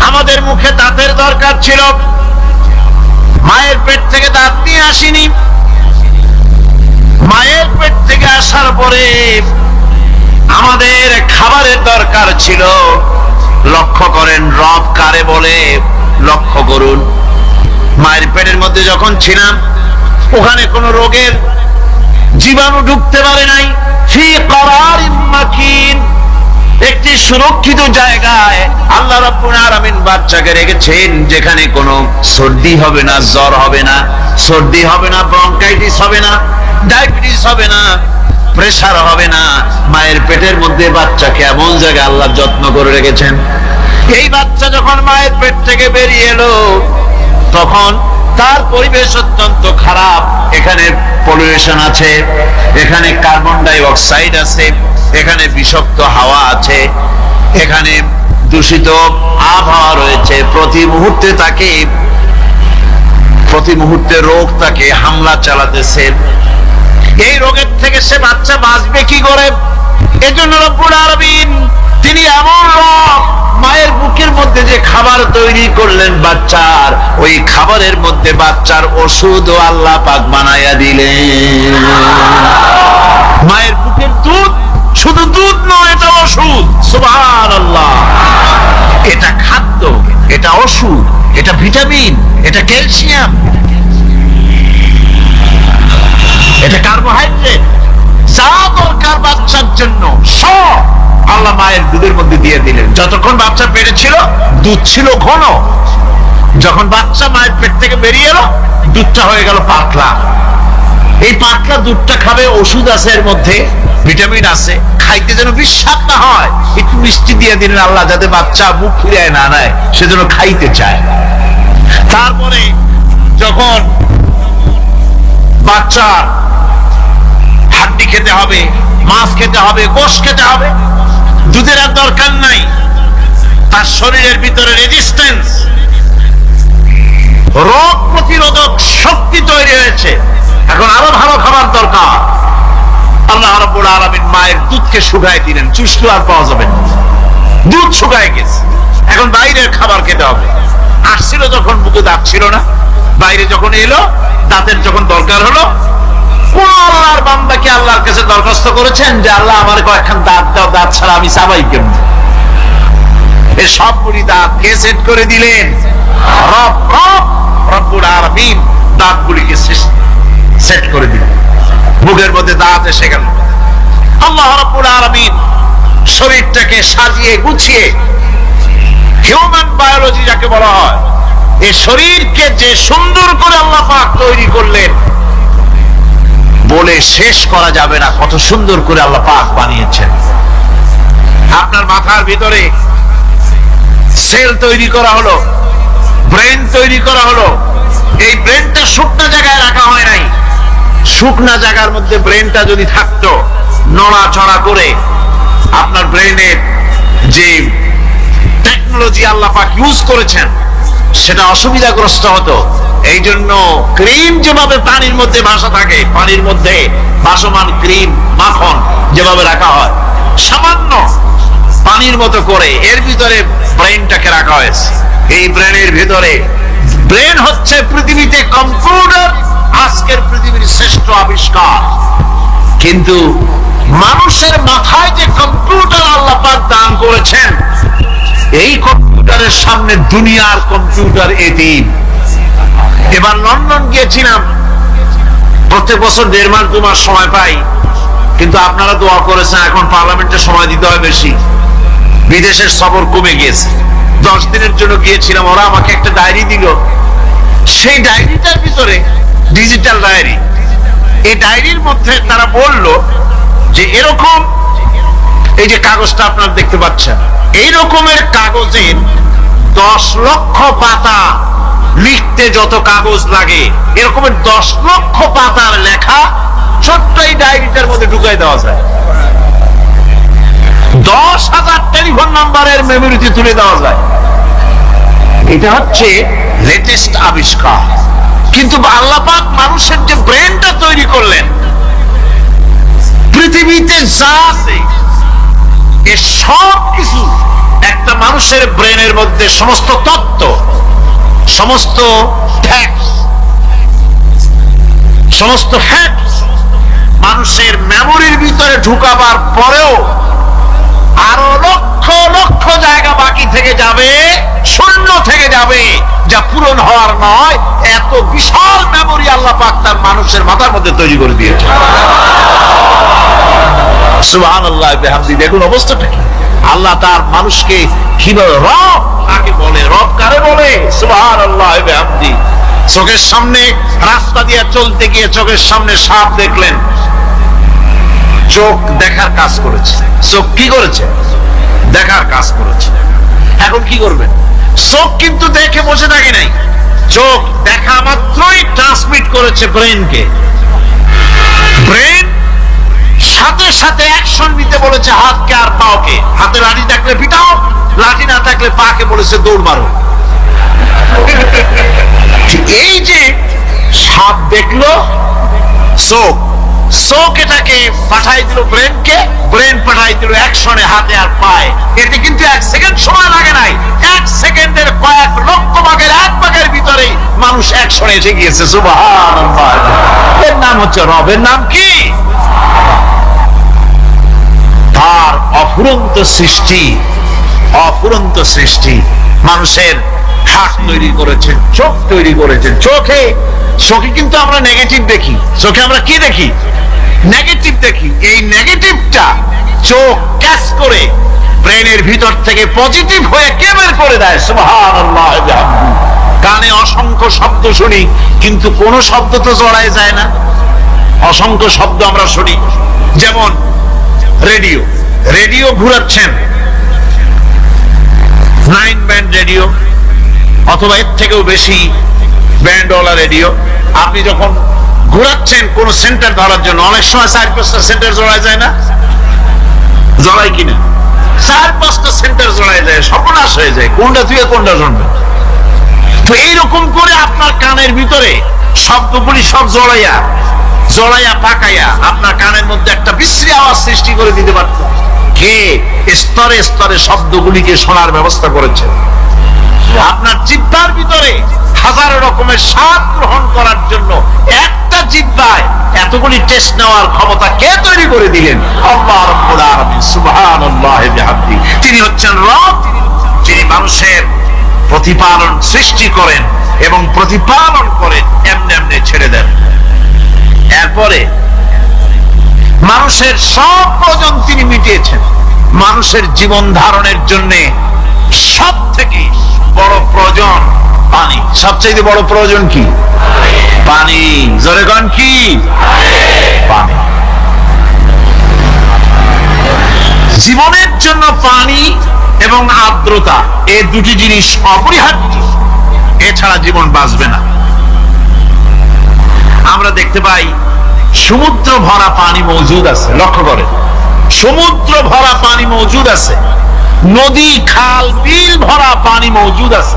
আমাদের মুখে দাঁতের দরকার ছিল, মায়ের পেট থেকে দাঁত নিয়ে আসিনি। মায়ের পেট থেকে আসার পরে আমাদের খাবারের দরকার ছিল। লক্ষ্য করেন রব কারে বলে, লক্ষ্য করুন। মায়ের পেটের মধ্যে যখন ছিলাম ওখানে কোন রোগের জীবাণু ঢুকতে পারে নাই। ফি করারিন মাকিন, একটি সুরক্ষিত জায়গায় আল্লাহ রাব্বুল আলামিন বাচ্চাকে রেখেছেন, যেখানে কোনো সর্দি হবে না, জ্বর হবে না, সর্দি হবে না, ব্রঙ্কাইটিস হবে না, ডায়াবেটিস হবে না, প্রেসার হবে না। মায়ের পেটের মধ্যে বাচ্চাকে এমন জায়গায় আল্লাহ যত্ন করে রেখেছেন। এই বাচ্চা যখন মায়ের পেট থেকে বেরিয়ে এলো তখন তার পরিবেশ অত্যন্ত খারাপ। এখানে পলিউশন আছে, এখানে কার্বন ডাই অক্সাইড আছে, এখানে বিষাক্ত হাওয়া আছে, এখানে দূষিত আবহাওয়া রয়েছে। প্রতি মুহূর্তে রোগ তাকে হামলা চালাতেছে। এই রোগের থেকে সে বাচ্চা বাঁচবে কি করে? এজন্য রব্বুল আলামিন তিনি এমন রব, মায়ের বুকের মধ্যে যে খাবার তৈরি করলেন বাচ্চার, ওই খাবারের মধ্যে বাচ্চার ওষুধও আল্লাহ পাক বানাইয়া দিলেন। মায়ের বুকের দুধ শুধু দুধ নয়, এটা ওষুধ। সুবহানাল্লাহ, এটা খাদ্য, এটা ওষুধ, এটা ভিটামিন, এটা ক্যালসিয়াম, এটা কার্বোহাইড্রেট, যা দরকার বাচ্চার জন্য সব আল্লাহ মায়ের দুধের মধ্যে দিয়ে দিলেন। যতক্ষণ বাচ্চা পেটে ছিল দুধ ছিল ঘন, যখন বাচ্চা মায়ের পেট থেকে বেরিয়ে এলো দুধটা হয়ে গেল পাতলা। এই পাতলা দুধটা খাবে, ওষুধ আছে এর মধ্যে, ভিটামিন আছে, খাইতে যেন বিস্বাদ না হয় একটু মিষ্টি দিয়ে দিলেন আল্লাহ, যাতে বাচ্চা মুখ ফিরিয়ে না নেয়, সেজন্য খাইতে চায়। তারপরে যখন বাচ্চার হাড্ডি খেতে হবে, মাছ খেতে হবে, গোশত খেতে হবে, দুধের আর দরকার নাই। তার শরীরের ভিতরে রেজিস্ট্যান্স, রোগ প্রতিরোধক শক্তি তৈরি হয়েছে। এখন আরো ভালো খাবার দরকার। আল্লাহ রাব্বুল আলামিন মায়ের দুধকে শুকায় দিলেন, চুষলে আর পাওয়া যাবে না, দুধ শুকায় গেছে। এখন বাইরের খাবার খেতে হবে। আসছিল যখন মুখে দাঁত ছিল না, বাইরে যখন এলো দাঁতের যখন দরকার হলো, কোন আল্লাহর বান্দাকে আল্লাহর কাছে দরখাস্ত করেছেন যে আল্লাহ আমার কয়েকখান দাঁত দাও, দাঁত ছাড়া আমি চাবাই কেমন? এই সবগুলি দাঁত কে সেট করে দিলেন? রব্বুল আলামিন দাঁতগুলিকে সেট করে দিলেন। মুখের মধ্যে দাঁত এসে গেল। আল্লাহ রাব্বুল আলামিন শরীরটাকে সাজিয়ে গুছিয়ে, হিউম্যান বায়োলজি যাকে বলা হয়, এই শরীরকে যে সুন্দর করে আল্লাহ পাক তৈরি করলেন, বলে শেষ করা যাবে না কত সুন্দর করে আল্লাহ পাক বানিয়েছেন। আপনার মাথার ভিতরে সেল তৈরি করা হলো, ব্রেন তৈরি করা হলো। এই ব্রেনটা শুকনা জায়গায় রাখা হয় নাই। শুকনা জায়গার মধ্যে ব্রেনটা যদি থাকতো, নড়াচড়া করে আপনার ব্রেনের যে টেকনোলজি আল্লাহ পাক ইউজ করেছেন সেটা অসুবিধাগ্রস্ত হতো। এই জন্য ক্রিম যেভাবে পানির মধ্যে ভাসা থাকে, পানির মধ্যে ভাসমান ক্রিম মাখন যেভাবে রাখা হয়, সামান্য পানির মতো করে এর ভিতরে ব্রেনটাকে রাখা হয়েছে। এই ব্রেনের ভিতরে, ব্রেন হচ্ছে পৃথিবীতে কম্পিউটার, আজকের পৃথিবীর শ্রেষ্ঠ আবিষ্কার। কিন্তু মানুষের মাথায় যে কম্পিউটার আল্লাহ পাক দান করেছেন, এই কম্পিউটারের সামনে দুনিয়ার কম্পিউটার এতিম। এবার লন্ডন গিয়েছিলাম, প্রত্যেক বছর 1.5 মাস 2 মাস সময় পাই, কিন্তু আপনারা দোয়া করেছেন এখন পার্লামেন্টে সময় দিতে হয় বেশি। বিদেশের সফর কমে গিয়েছে। 10 দিনের জন্য গিয়েছিলাম, ওরা আমাকে একটা ডায়েরি দিল। সেই ডায়েরিটার ভিতরে ডিজিটাল ডায়েরি, এই ডায়েরির মধ্যে তারা বলল যে এরকম, এই যে কাগজটা আপনারা দেখতে পাচ্ছেন, এই রকমের কাগজের 10 লক্ষ পাতা লিখতে যত কাগজ লাগে, এরকমের 10 লক্ষ পাতার লেখা ছোট্ট এই ডায়েরিটার মধ্যে ঢুকাই দেওয়া যায়। 10,000 টেলিফোন নাম্বারের মেমোরিতে তুলে দেওয়া যায়। এটা হচ্ছে লেটেস্ট আবিষ্কার। কিন্তু আল্লাহ পাক মানুষের যে ব্রেনটা তৈরি করলেন, পৃথিবীতে যা আছে এ সব কিছু একটা মানুষের ব্রেনের মধ্যে, সমস্ত তত্ত্ব, সমস্ত ফ্যাক্টস, সমস্ত ফ্যাক্টস মানুষের মেমোরির ভিতরে ঢুকাবার পরেও আরো লক্ষ লক্ষ জায়গা বাকি থেকে যাবে, শূন্য থেকে যাবে, যা পূরণ হওয়ার নয়। এত বিশাল মেমোরি আল্লাহ পাক তার মানুষের মাথার মধ্যে তৈরি করে দিয়েছে। সুবহানাল্লাহ বিহামদি। দেখুন অবস্থাটা কি। আল্লাহ তার মানুষকে কিভাবে রব কাকে বলে, রব কারে বলে, সুবহানাল্লাহ বিহামদি। চোখের সামনে রাস্তা দিয়ে চলতে গিয়ে চোখের সামনে সাপ দেখলেন, চোখ দেখার কাজ করেছে। চোখ কি করেছে? দেখার কাজ করেছে। এখন কি করবেন? চোখ কিন্তু দেখে বসে থাকে নাই, চোখ দেখা মাত্রই ট্রান্সমিট করেছে ব্রেনকে। ব্রেন সাথে সাথে অ্যাকশন নিতে বলেছে হাতকে আর পাওকে। হাতে লাঠি থাকলে পিটাও, লাঠি না থাকলে পাকে বলেছে দৌড় মারো। এই যে সাপ দেখলো, চোখ, চোখ এটাকে পাঠাই দিল ব্রেনকে, ব্রেন পাঠাই দিল অ্যাকশনে হাতে আর পায়ে। এতে কিন্তু 1 সেকেন্ড সময় লাগে নাই। 1 সেকেন্ডের কয়েক লক্ষ ভাগের 1 ভাগের ভিতরে মানুষ অ্যাকশনে এসে গিয়েছে। সুবহানাল্লাহ। এর নাম হচ্ছে রবের নাম কি? তার অফুরন্ত সৃষ্টি, অফুরন্ত সৃষ্টি। মানুষের হাত তৈরি করেছেন, চোখ তৈরি করেছেন। চোখে কিন্তু আমরা নেগেটিভ দেখি। চোখে আমরা কি দেখি? নেগেটিভ দেখি। এই নেগেটিভটা চোখ ক্যাচ করে ব্রেনের ভিতর থেকে পজিটিভ হয়ে কে বের করে দেয়? সুবহানাল্লাহ। কানে অসংখ্য শব্দ শুনি, কিন্তু কোন শব্দ তো জড়ায় যায় না। অসংখ্য শব্দ আমরা শুনি, যেমন রেডিও। রেডিও ঘুরাচ্ছেন, 9 ব্যান্ড রেডিও অথবা এর থেকেও বেশি ব্যান্ডওয়ালা রেডিও। আপনি যখন ঘোরাচ্ছেন কোন সেন্টার ধরার জন্য, অনেক সময় 4-5টা সেন্টার জড়ায় যায় না? জড়ায় কিনা? 4-5টা সেন্টার জড়ায় যায়, সর্বনাশ হয়ে যায়। কোনটা তুই কোনটা শুনবে? তো এইরকম করে আপনার কানের ভিতরে শব্দগুলি সব জড়াইয়া জড়াইয়া পাকাইয়া আপনার কানের মধ্যে একটা বিশ্রী আওয়াজ সৃষ্টি করে দিতে পারত। কে স্তরে স্তরে শব্দগুলিকে শোনার ব্যবস্থা করেছে। আপনার জিহ্বার ভিতরে হাজারো রকমের স্বাদ গ্রহণ করার জন্য একটা জিহ্বায় এতগুলি টেস্ট নেওয়ার ক্ষমতা কে তৈরি করে দিলেন? আল্লাহ রাব্বুল আলামিন। সুবহানাল্লাহ বিহামদি। তিনি হচ্ছেন রব, যিনি মানুষের প্রতিপালন সৃষ্টি করেন এবং প্রতিপালন করেন, এমনি এমনি ছেড়ে দেন। এরপরে মানুষের সব প্রয়োজন তিনি মিটিয়েছেন। মানুষের জীবন ধারণের জন্য সব থেকে বড় প্রয়োজন পানি। সবচেয়ে বড় প্রয়োজন কি? পানি। জোরে কোন কি? পানি। জীবনের জন্য পানি এবং আর্দ্রতা, এই দুটি জিনিস অপরিহার্য, এছাড়া জীবন বাঁচবে না। আমরা দেখতে পাই সমুদ্র ভরা পানি মজুদ আছে, লক্ষ্য করে, সমুদ্র ভরা পানি মজুদ আছে, নদী খাল বিল ভরা পানি মজুদ আছে,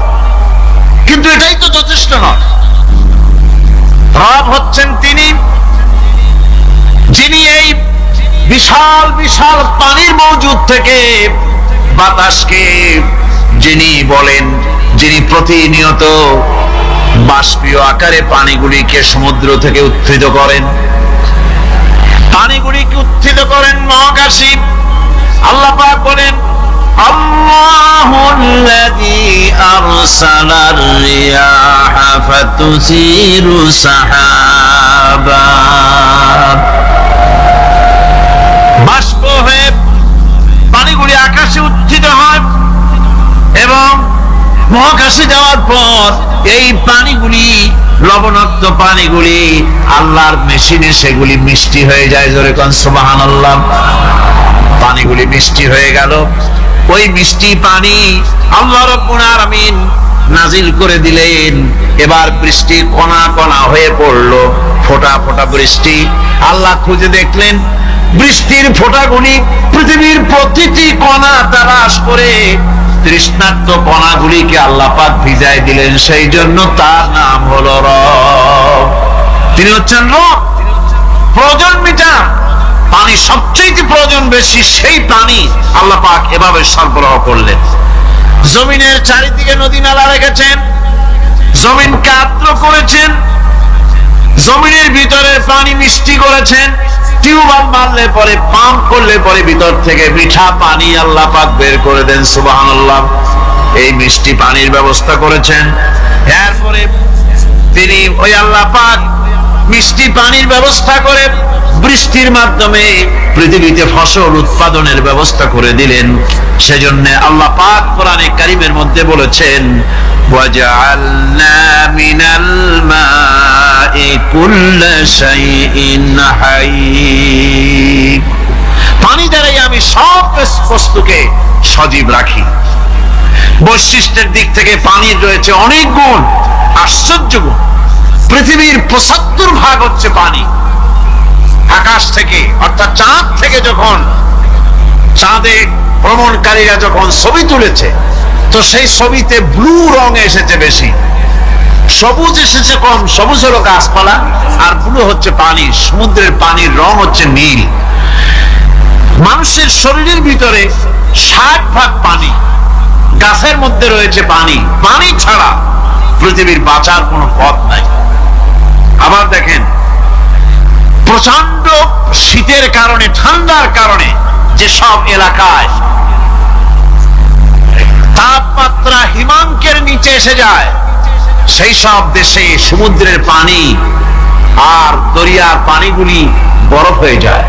কিন্তু এটাই তো যথেষ্ট নয়। রব হচ্ছেন তিনি যিনি এই বিশাল বিশাল পানির মজুদ থেকে বাতাসকে যিনি বলেন, যিনি প্রতিনিয়ত বাষ্পীয় আকারে পানিগুলিকে সমুদ্র থেকে উত্থিত করেন, পানিগুলিকে উত্থিত করেন মহাকাশে। আল্লাহ পাক বলেন, আল্লাহুল্লাযী আরসালার রিয়াহা ফাতুসিরু সাহাবা, বাষ্প হয়ে পানিগুলি আকাশে উত্থিত হয় এবং মহাকাশে যাওয়ার পর এই পানিগুলি, লবণাক্ত পানিগুলি আল্লাহর মেশিনে সেগুলি মিষ্টি হয়ে যায়। জোরে কোন সুবহানাল্লাহ। পানিগুলি মিষ্টি হয়ে গেল, ওই মিষ্টি পানি আল্লাহ রাব্বুল আলামিন নাজিল করে দিলেন। এবার বৃষ্টি কণা কণা হয়ে পড়লো, ফোঁটা ফোঁটা বৃষ্টি। আল্লাহ খুঁজে দেখলেন বৃষ্টির ফোঁটাগুলি পৃথিবীর প্রতিটি কণা তালাশ করে তৃষ্ণার্ত কণাগুলিকে আল্লাহ পাক ভিজায় দিলেন। সেই জন্য তার নাম হলো রব। তিনি হচ্ছেন রব, প্রয়োজন মিটান। পানি সবচেয়ে প্রয়োজন বেশি, সেই পানি আল্লাহ পাক এভাবে সরবরাহ করলেন। জমিনের চারিদিকে নদী নালা রেখেছেন, জমিনকে আর্দ্র করেছেন, জমিনের ভিতরে পানি মিষ্টি করেছেন। টিউবওয়েল মারলে পরে, পাম্প করলে পরে ভিতর থেকে মিঠা পানি আল্লাহ পাক বের করে দেন। সুবহানাল্লাহ। এই মিষ্টি পানির ব্যবস্থা করেছেন। এরপরে তিনি ওই আল্লাহ পাক মিষ্টি পানির ব্যবস্থা করে বৃষ্টির মাধ্যমে পৃথিবীতে ফসল উৎপাদনের ব্যবস্থা করে দিলেন। সেজন্য আল্লাহ পাক কোরআনে কারীমের মধ্যে বলেছেন, ওয়াজআলনা মিনাল মাই কুল্লা শাইইন হাই, পানি দ্বারাই আমি সব বস্তুকে সজীব রাখি। বৈশিষ্ট্যের দিক থেকে পানির রয়েছে অনেক গুণ, আশ্চর্য গুণ। পৃথিবীর ৭৫% হচ্ছে পানি। আকাশ থেকে অর্থাৎ চাঁদ থেকে যখন চাঁদে ভ্রমণকারীরা যখন ছবি তুলেছে, তো সেই ছবিতে ব্লু রং এসেছে বেশি, সবুজ এসেছে কম। সবুজ হলো গাছপালা, আর ব্লু হচ্ছে পানি। সমুদ্রের পানির রং হচ্ছে নীল। মানুষের শরীরের ভিতরে ৬০% পানি, গাছের মধ্যে রয়েছে পানি। পানি ছাড়া পৃথিবীর বাঁচার কোনো পথ নাই। আবার দেখেন, প্রচন্ড শীতের কারণে, ঠান্ডার কারণে যেসব এলাকায় তাপমাত্রা হিমাঙ্কের নিচে এসে যায়, সেই সব দেশে সমুদ্রের পানি আর দরিয়ার পানিগুলি বরফ হয়ে যায়।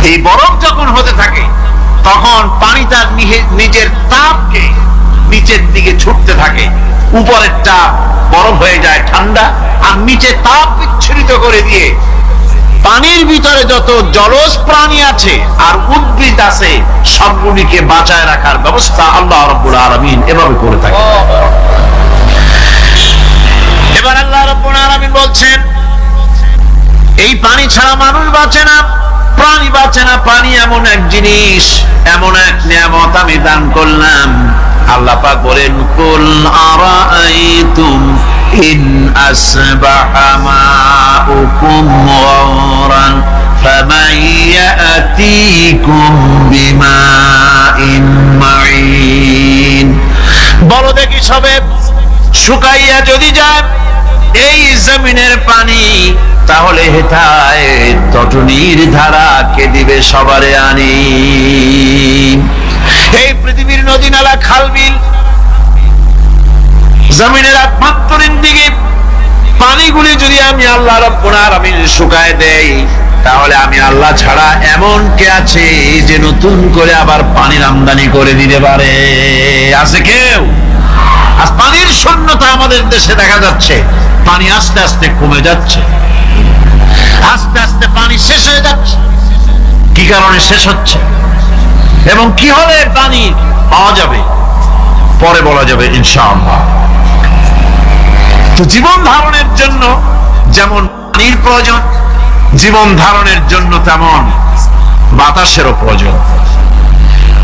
এই বরফ যখন হতে থাকে, তখন পানি তার নিজের তাপকে নিচের দিকে ছুটতে থাকে। উপরের তাপ বরফ হয়ে যায় ঠান্ডা, আর নিচে তাপ বিচ্ছুরিত করে দিয়ে পানির ভিতরে যত জলজ প্রাণী আছে আর উদ্ভিদ আছে, সবগুলিকে বাঁচায় রাখার ব্যবস্থা আল্লাহ রাব্বুল আলামিন এভাবে করে থাকে। এবার আল্লাহ রাব্বুল আলামিন বলছেন, এই পানি ছাড়া মানুষ বাঁচে না, প্রাণী বাঁচে না। পানি এমন এক জিনিস, এমন এক নিয়ামত আমি দান করলাম। আল্লাহ পাক বলেন, কুল আরাআইতুম ইন আসবাহা মাউকুম গাওরান ফামান ইয়াতিকুম বিমাইন মাইন। বলো দেখি, সবে শুকাইয়া যদি যায় এই জমিনের পানি, তাহলে হেথায় তটনির ধারা কে দিবে সবারে আনি। এই পৃথিবীর নদী নালা খাল বিল, জমিনের আভ্যন্তরীণ দিকে পানিগুলি যদি আমি আল্লাহ রাব্বুল আলামিন শুকায় দেই, তাহলে আমি আল্লাহ ছাড়া এমন কে আছে যে নতুন করে আবার পানির আমদানি করে দিতে পারে? আছে কেউ? আজ পানির শূন্যতা আমাদের দেশে দেখা যাচ্ছে, পানি আস্তে আস্তে কমে যাচ্ছে, আস্তে আস্তে পানি শেষ হয়ে যাচ্ছে। কি কারণে শেষ হচ্ছে এবং কি হলে পানি পাওয়া যাবে পরে বলা যাবে ইনশাআল্লাহ। তো জীবন ধারণের জন্য যেমন পানির প্রয়োজন, জীবন ধারণের জন্য তেমন বাতাসেরও প্রয়োজন।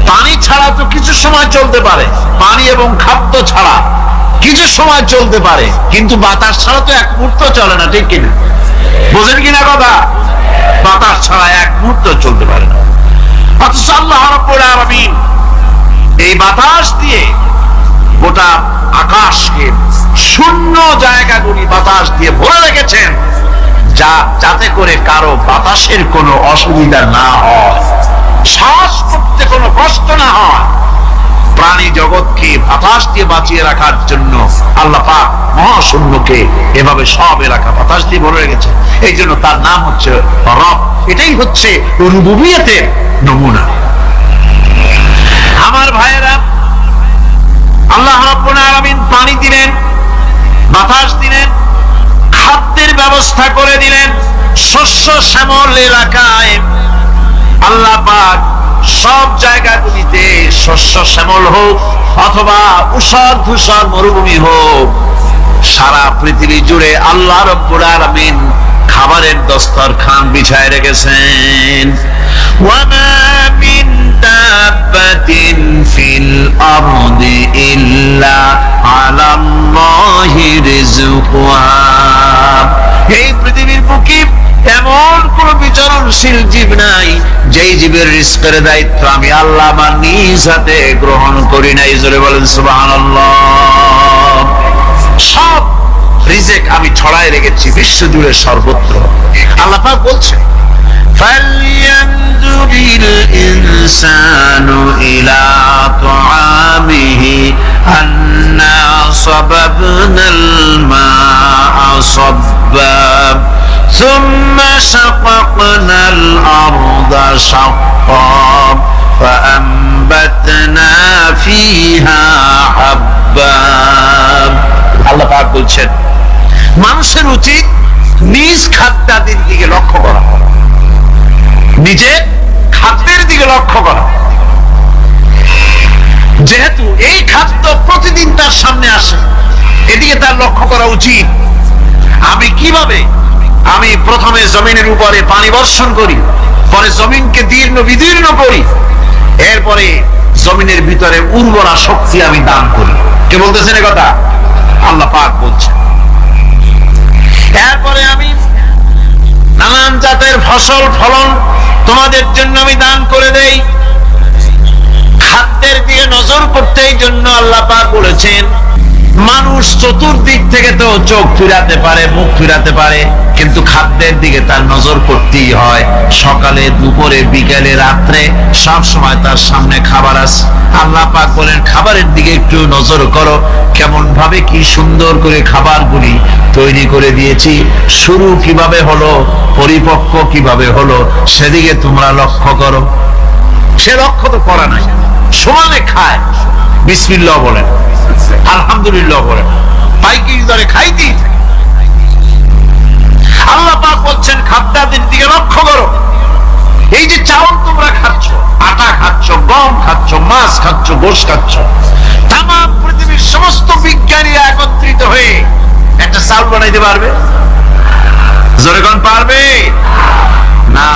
পানি ছাড়া তো কিছু সময় চলতে পারে, পানি এবং খাদ্য ছাড়া কিছু সময় চলতে পারে, কিন্তু বাতাস ছাড়া তো এক মুহূর্ত চলে না, ঠিক কিনা? বোঝেন কিনা কথা? বাতাস ছাড়া এক মুহূর্ত চলতে পারে না। অথচ আল্লাহ রাব্বুল আলামিন এই বাতাস দিয়ে গোটা আকাশকে, শূন্য জায়গাগুলি বাতাস দিয়ে ভরে রেখেছেন, যাতে করে কারো বাতাসের কোনো অসুবিধা না হয়, শ্বাস করতে কোনো কষ্ট না হয়। প্রাণী জগৎকে বাতাস দিয়ে বাঁচিয়ে রাখার জন্য আল্লাহ পাক মহাশূন্যকে এভাবে সব এলাকা বাতাস দিয়ে ভরে রেখেছে। এই জন্য তার নাম হচ্ছে রব। এটাই হচ্ছে রুবুবিয়তের নমুনা। আমার ভাইয়েরা, আল্লাহ রাব্বুল আলামিন পানি দিলেন, বাতাস দিলেন, খাদ্যের ব্যবস্থা করে দিলেন। শস্য শ্যামল এলাকায় আল্লাহ পাক সব জায়গাগুলিতে শস্য শ্যামল হোক অথবা উষর ধূসর মরুভূমি হোক, সারা পৃথিবী জুড়ে আল্লাহ রাব্বুল আলামিন খাবারের দস্তরখান বিছায় রেখেছেন। ওয়ামা মিন দাব্বাতিন ফিল আরদি ইল্লা আলাল্লাহি রিজকুহা। এই পৃথিবীর বুকে এমন কোন বিচরণশীল জীব নাই যেই জীবের রিজকের দায়িত্ব আমি আল্লাহ আমার নিজ হাতে গ্রহণ করি নাই। জোরে বলেন সুবহানাল্লাহ। সব রিজেক আমি ছড়ায় রেখেছি বিশ্ব জুড়ে সর্বত্র। আল্লাহ পাক বলছেন, ফালইয়ানজুরিল ইনসানু ইলা তুআমিহি আন্না সাবাবনাল মা'a সাব্বা সুম্মা শাকাকনাল আরদা শাক্কা ফাআমবাতনা ফিহা হাব্বা। আল্লাহ পাক বলছেন, মানুষের উচিত নিজ খাদ্যাদির দিকে লক্ষ্য করা, নিজের খাদ্যের দিকে লক্ষ্য করা। যেহেতু এই খাদ্য প্রতিদিন তার সামনে আসে, এদিকে তার লক্ষ্য করা উচিত। আমি কিভাবে আমি প্রথমে জমিনের উপরে পানি বর্ষণ করি, পরে জমিনকে দীর্ণ বিদীর্ণ করি, এরপরে জমিনের ভিতরে উর্বরা শক্তি আমি দান করি। কে বলতেছেন এ কথা? আল্লাহ পাক বলছেন। এরপরে আমি নানান জাতের ফসল ফলন তোমাদের জন্য আমি দান করে দেই। খাদ্যের দিকে নজর করতে এই জন্য আল্লাহ পাক বলেছেন, মানুষ চতুর্দিক থেকে তো চোখ ফিরাতে পারে, মুখ ফিরাতে পারে, কিন্তু খাদ্যের দিকে তার নজর করতেই হয়। সকালে, দুপুরে, বিকেলে, রাত্রে সব সময় তার সামনে খাবার আছে। আল্লাহ পাক বলেন, খাবারের দিকে একটু নজর করো, কেমন ভাবে কি সুন্দর করে খাবারগুলি তৈরি করে দিয়েছি, শুরু কিভাবে হলো, পরিপক্ক কিভাবে হলো, সেদিকে তোমরা লক্ষ্য করো। সে লক্ষ্য তো করা নাই, সমানে খায়, বিসমিল্লাহ বলেন, আলহামদুলিল্লাহ বলেন, পাইকারি দরে খাইতেই থাকে। আল্লাহ পাক বলছেন, খাদ্যাদির দিকে লক্ষ্য করো। এই যে চাউল তোমরা খাচ্ছ, আটা খাচ্ছ, গম খাচ্ছ, মাছ খাচ্ছ, গোশ খাচ্ছ, তামাম পৃথিবীর সমস্ত বিজ্ঞানীরা একত্রিত হয়ে একটা চাউল বানাইতে পারবে? জোরে কোন পারবে? না।